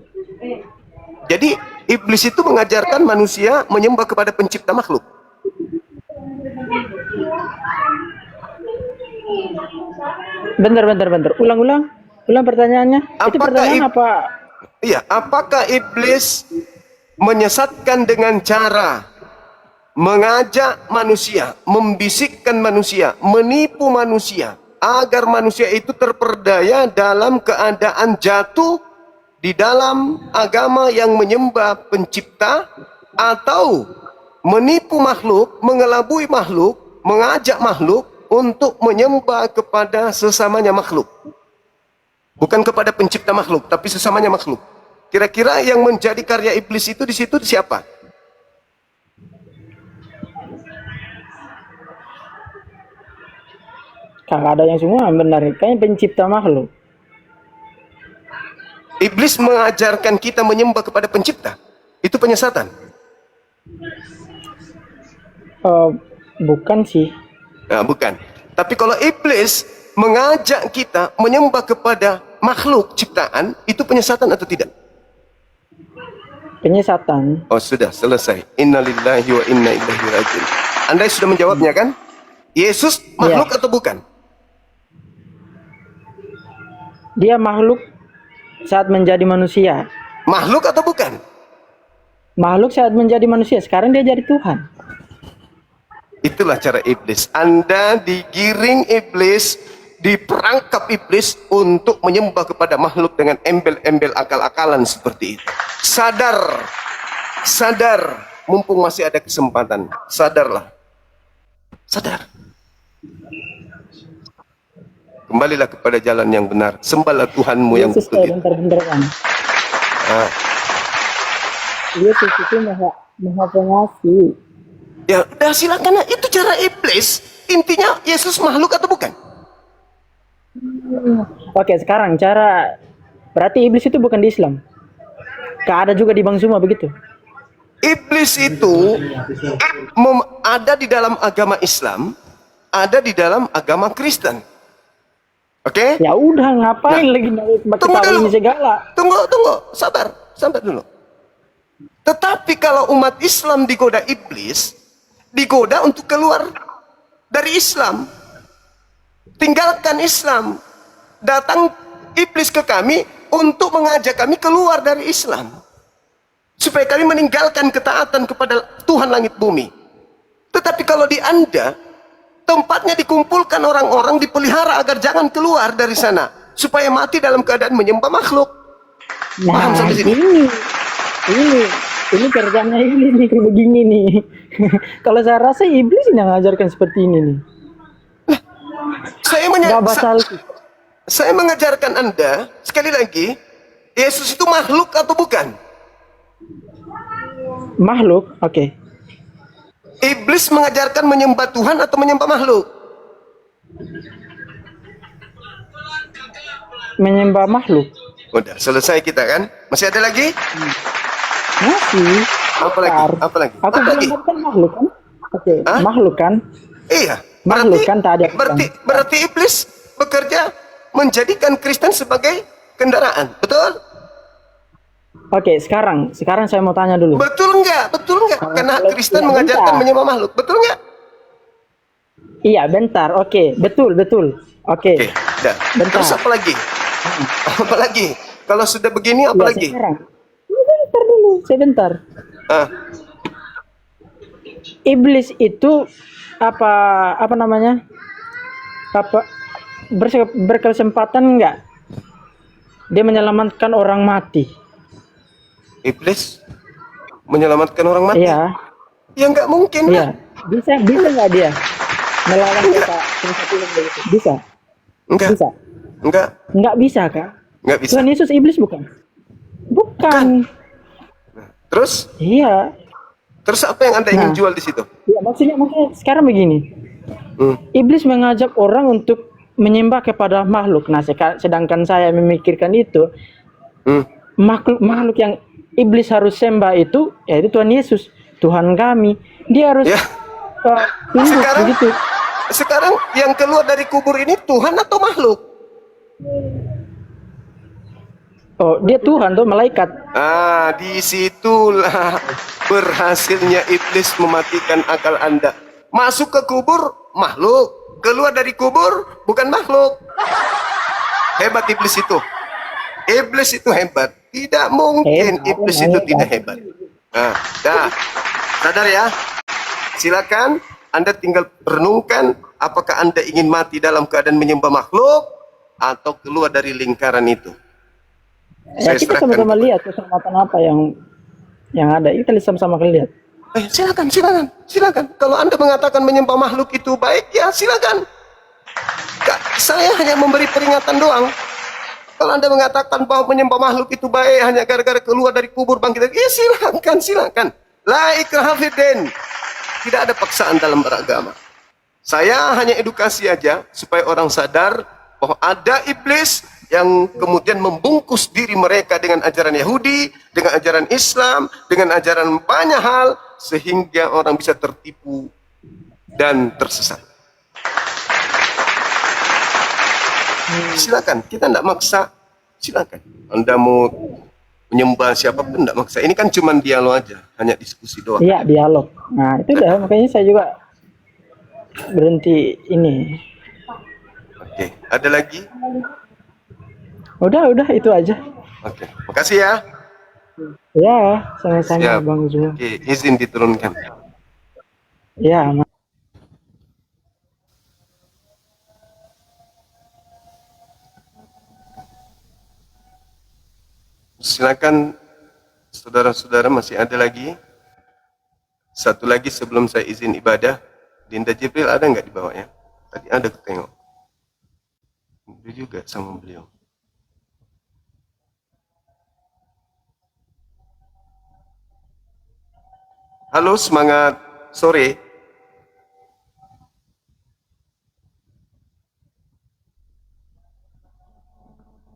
S1: Jadi iblis itu mengajarkan manusia menyembah kepada pencipta makhluk.
S5: Bentar. Ulang pertanyaannya. Itu pertanyaan apa?
S1: Iya, apakah iblis menyesatkan dengan cara mengajak manusia, membisikkan manusia, menipu manusia agar manusia itu terperdaya dalam keadaan jatuh di dalam agama yang menyembah pencipta, atau menipu makhluk, mengelabui makhluk, mengajak makhluk untuk menyembah kepada sesamanya makhluk, bukan kepada pencipta makhluk tapi sesamanya makhluk. Kira-kira yang menjadi karya iblis itu di situ siapa?
S5: Kagak ada yang semua benar. Kayaknya pencipta makhluk.
S1: Iblis mengajarkan kita menyembah kepada pencipta. Itu penyesatan.
S5: Bukan sih.
S1: Nah, bukan. Tapi kalau iblis mengajak kita menyembah kepada makhluk ciptaan, itu penyesatan atau tidak?
S5: Penyesatan.
S1: Oh, sudah selesai. Innalillahi wa inna ilaihi rajiun. Anda sudah menjawabnya kan? Yesus makhluk atau bukan?
S5: Dia makhluk saat menjadi manusia.
S1: Makhluk atau bukan?
S5: Makhluk saat menjadi manusia. Sekarang dia jadi Tuhan.
S1: Itulah cara iblis. Anda digiring iblis, diperangkap iblis untuk menyembah kepada makhluk dengan embel-embel akal-akalan seperti itu. Sadar, sadar, mumpung masih ada kesempatan. Sadarlah, sadar. Kembalilah kepada jalan yang benar. Sembahlah Tuhanmu yang
S5: Yesus
S1: betul.
S5: bentar-bentar kan.
S1: Ah.
S5: Yesus itu maha pengasih.
S1: Ya, udah silakan. Itu cara iblis. Intinya Yesus makhluk atau bukan?
S5: Oke, sekarang cara berarti iblis itu bukan di Islam. Gak ada juga di Bang Suma begitu.
S1: Iblis itu ada di dalam agama Islam, ada di dalam agama Kristen. Oke?
S5: Ya udah, ngapain lagi
S1: Tunggu
S5: tahu
S1: dulu.
S5: ini segala?
S1: Tunggu, sabar dulu. Tetapi kalau umat Islam digoda iblis, digoda untuk keluar dari Islam, tinggalkan Islam, datang iblis ke kami untuk mengajak kami keluar dari Islam, supaya kami meninggalkan ketaatan kepada Tuhan langit bumi. Tetapi kalau di Anda, tempatnya dikumpulkan orang-orang, dipelihara agar jangan keluar dari sana, supaya mati dalam keadaan menyembah makhluk. Paham
S5: Nah,
S1: sampai sini?
S5: ini kerjanya iblis nih kayak begini nih. Kalau saya rasa iblis yang ngajarkan seperti ini nih. Gak basal.
S1: Saya mengajarkan Anda, sekali lagi, Yesus itu makhluk atau bukan?
S5: Makhluk, oke.
S1: Iblis mengajarkan menyembah Tuhan atau menyembah makhluk?
S5: Menyembah makhluk.
S1: Udah selesai kita kan? Masih ada lagi?
S5: Masih.
S1: Apa lagi? Apa lagi?
S5: Aku
S1: Apa lagi?
S5: bilang kan makhluk kan? Oke,
S1: Hah?
S5: makhluk kan?
S1: Iya.
S5: Makhluk kan tadi aku
S1: Berarti iblis bekerja menjadikan Kristen sebagai kendaraan, betul?
S5: Oke, sekarang saya mau tanya dulu.
S1: Betul enggak? Betul enggak? Karena
S5: kalau-
S1: Kristen
S5: ya,
S1: mengajarkan
S5: bentar.
S1: menyembah makhluk, betul enggak?
S5: Iya, bentar. Oke, betul. Oke.
S1: Oke, dah.
S5: Bentar.
S1: Terus apa lagi? Apa lagi? Kalau sudah begini apa
S5: Ya,
S1: lagi?
S5: sekarang. Bentar dulu, sebentar.
S1: Ah,
S5: Iblis itu apa namanya? Berkesempatan enggak dia menyelamatkan orang mati?
S1: iblis menyelamatkan orang mati?
S5: Iya.
S1: Ya nggak mungkin.
S5: Iya. Bisa nggak dia melawan kita? Bisa.
S1: Enggak.
S5: Bisa.
S1: Enggak
S5: Bisa kak?
S1: bisa.
S5: Tuhan Yesus iblis bukan? Bukan.
S1: Terus
S5: Iya.
S1: apa yang Anda ingin
S5: Nah.
S1: jual di situ?
S5: Ya, maksudnya sekarang begini. Iblis mengajak orang untuk menyembah kepada makhluk. Nah, sedangkan saya memikirkan itu makhluk yang iblis harus sembah itu yaitu Tuhan Yesus, Tuhan kami. Dia harus
S1: Ya.
S5: tunduk begitu.
S1: Sekarang yang keluar dari kubur ini Tuhan atau makhluk?
S5: Oh, dia Tuhan tuh malaikat.
S1: Ah, disitulah berhasilnya iblis mematikan akal Anda. Masuk ke kubur, makhluk. Keluar dari kubur, bukan makhluk. Hebat iblis itu. Iblis itu hebat. Tidak mungkin
S5: Hebat,
S1: iblis itu
S5: hebat.
S1: tidak hebat. Nah, dah. Sadar ya. Silakan Anda tinggal renungkan apakah Anda ingin mati dalam keadaan menyembah makhluk atau keluar dari lingkaran itu.
S5: Ya,
S1: Saya
S5: kita
S1: serahkan
S5: sama-sama
S1: kepada-
S5: lihat keselamatan apa yang ada. Kita sama-sama lihat.
S1: Silakan. Kalau Anda mengatakan menyembah makhluk itu baik, ya silakan. Saya hanya memberi peringatan doang. Kalau Anda mengatakan bahwa menyembah makhluk itu baik hanya gara-gara keluar dari kubur bangkit, ya silakan. La ikraha fiddin. Tidak ada paksaan dalam beragama. Saya hanya edukasi aja supaya orang sadar bahwa ada iblis yang kemudian membungkus diri mereka dengan ajaran Yahudi, dengan ajaran Islam, dengan ajaran banyak hal sehingga orang bisa tertipu dan tersesat. Silakan, kita tidak maksa. Silakan. Anda mau menyembah siapapun tidak maksa. Ini kan cuma dialog aja, hanya diskusi doang.
S5: Iya, dialog. Nah, itu dah makanya saya juga berhenti ini.
S1: Oke, ada lagi?
S5: Udah itu aja.
S1: Oke, makasih ya.
S5: Ya, sama-sama
S1: Siap.
S5: Bang Zul.
S1: Oke, izin diturunkan.
S5: Ya,
S1: Silakan saudara-saudara, masih ada lagi? Satu lagi sebelum saya izin ibadah. Dinda Jibril ada nggak di bawah ya? Tadi ada ketengok. Itu juga sama beliau. Halo, semangat sore.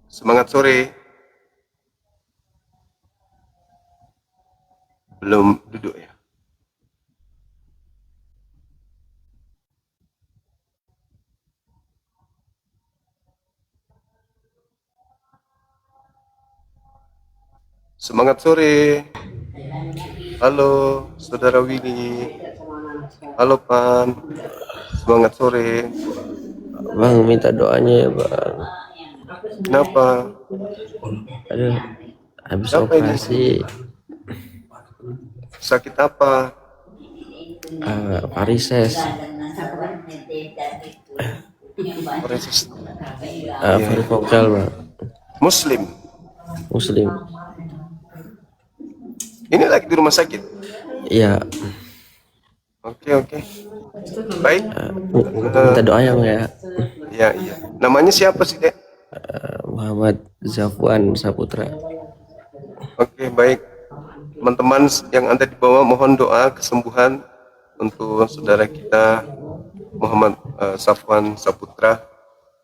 S1: Semangat sore. Belum duduk ya? Semangat sore. Halo, Saudara Willy. Halo, Pan. Semangat sore.
S6: Bang, minta doanya ya bang.
S1: Kenapa?
S6: Aduh, habis
S1: Apa ini?
S6: operasi
S1: Sakit apa?
S6: varises,
S1: Resist.
S6: varikokal bang.
S1: Muslim.
S6: Muslim.
S1: Ini lagi di rumah sakit.
S6: Iya,
S1: Oke. Baik.
S6: minta doanya bang ya.
S1: Iya. Namanya siapa sih, Dek?
S6: Muhammad Zafwan Saputra.
S1: Oke, baik. Teman-teman yang ada di bawah, mohon doa kesembuhan untuk saudara kita Muhammad Safwan Saputra.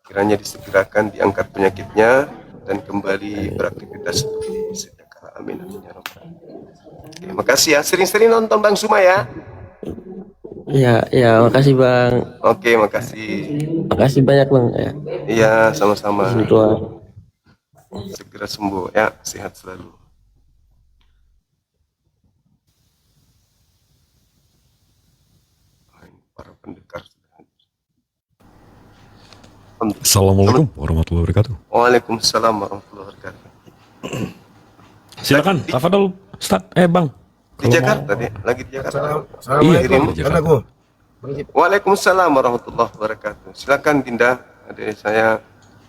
S1: Kiranya disegerakan diangkat penyakitnya dan kembali beraktivitas seperti sedia kala. Amin. Ya Rabbal. Oke, makasih ya. Sering-sering nonton Bang Suma ya.
S6: Iya, makasih bang.
S1: Oke, makasih.
S6: Makasih banyak bang ya.
S1: Iya, sama-sama.
S6: Doa.
S1: Segera sembuh ya, sehat selalu. Para pendekar sudah hadir.
S7: Assalamualaikum warahmatullahi wabarakatuh.
S1: Waalaikumsalam warahmatullahi wabarakatuh.
S7: Silakan, tafadhol Ustaz. Bang.
S1: Di Jakarta deh, lagi di Jakarta.
S7: Iya,
S1: Kirim.
S7: di Jakarta.
S1: Waalaikumsalam warahmatullahi wabarakatuh. Silakan Dinda, adik saya,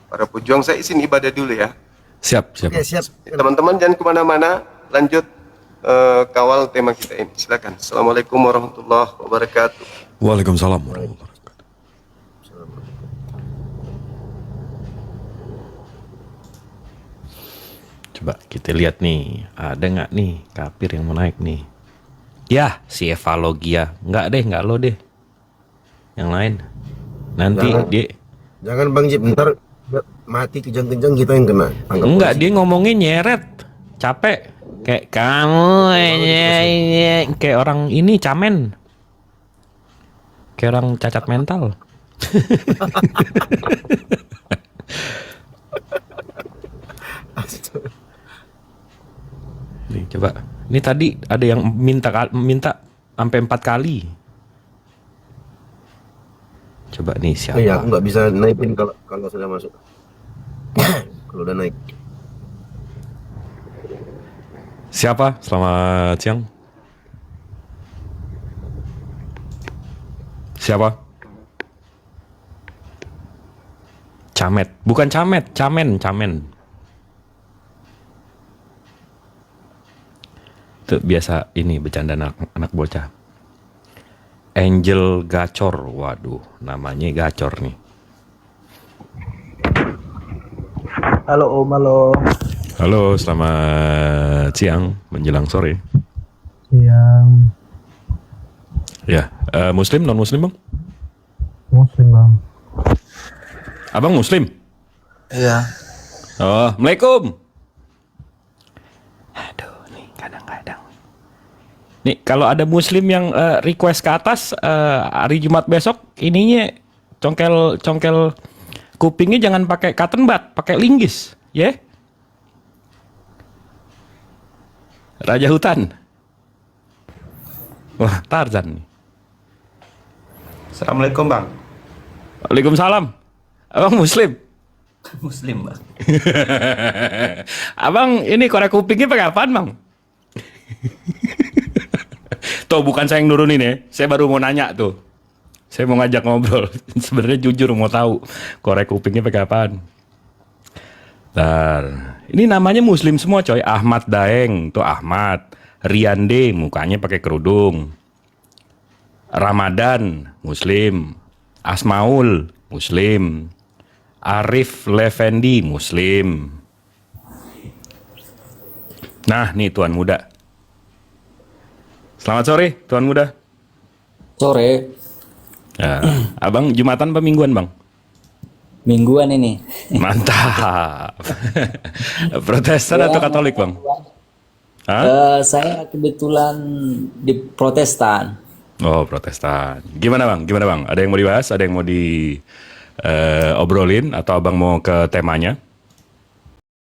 S1: para pejuang. Saya izin ibadah dulu ya.
S7: Siap.
S1: Teman-teman jangan kemana-mana, lanjut kawal tema kita ini. Silakan. Assalamualaikum warahmatullahi wabarakatuh.
S7: Waalaikumsalam warahmatullahi wabarakatuh. Coba kita lihat nih, ada nggak nih kafir yang mau naik nih? Ya, si Evalogia. Nggak lo deh. Yang lain. Nanti dia...
S8: Jangan Bang Jip, ntar mati kejang-kejang kita yang kena.
S7: Enggak, dia ngomongin nyeret. Capek. Kayak kamu kayak orang ini camen. Kayak orang cacat mental. Nih, coba. Ini tadi ada yang minta sampai 4 kali. Coba nih siapa?
S8: Iya, aku nggak bisa naikin kalau sudah masuk. Kalau udah naik.
S7: Siapa? Selamat siang. Siapa? Camet. Bukan camet, camen. Itu biasa ini bercanda anak bocah. Angel Gacor. Waduh, namanya Gacor nih.
S9: Halo Om, halo.
S7: Halo, selamat siang menjelang sore.
S9: Siang.
S7: Ya, Muslim non Muslim bang?
S9: Muslim Bang.
S7: Abang Muslim?
S4: Iya.
S7: Oh, Assalamualaikum. Aduh, nih kadang-kadang. Nih kalau ada Muslim yang request ke atas hari Jumat besok, ininya congkel kupingnya jangan pakai cotton bud, pakai linggis, ya? Raja hutan. Wah, Tarzan nih.
S10: Assalamualaikum Bang.
S7: Waalaikumsalam. Abang Muslim?
S10: Muslim Bang.
S7: Abang ini korek kupingnya pakai apaan bang? Tuh bukan saya yang nurunin ya, saya baru mau nanya tuh. Saya mau ngajak ngobrol. Sebenarnya jujur mau tahu korek kupingnya pakai apaan. Bentar. Ini namanya Muslim semua coy. Ahmad Daeng tuh Ahmad. Riande mukanya pakai kerudung. Ramadan Muslim. Asmaul Muslim. Arif Levendi Muslim. Nah nih Tuan Muda. Selamat sore Tuan Muda.
S11: Sore.
S7: Ya, abang Jumatan apa mingguan bang?
S11: Mingguan ini.
S7: Mantap. Protestan atau Katolik bang?
S11: Saya kebetulan di Protestan.
S7: Oh Protestan. Gimana bang? Gimana bang? Ada yang mau dibahas? Ada yang mau di obrolin? Atau abang mau ke temanya?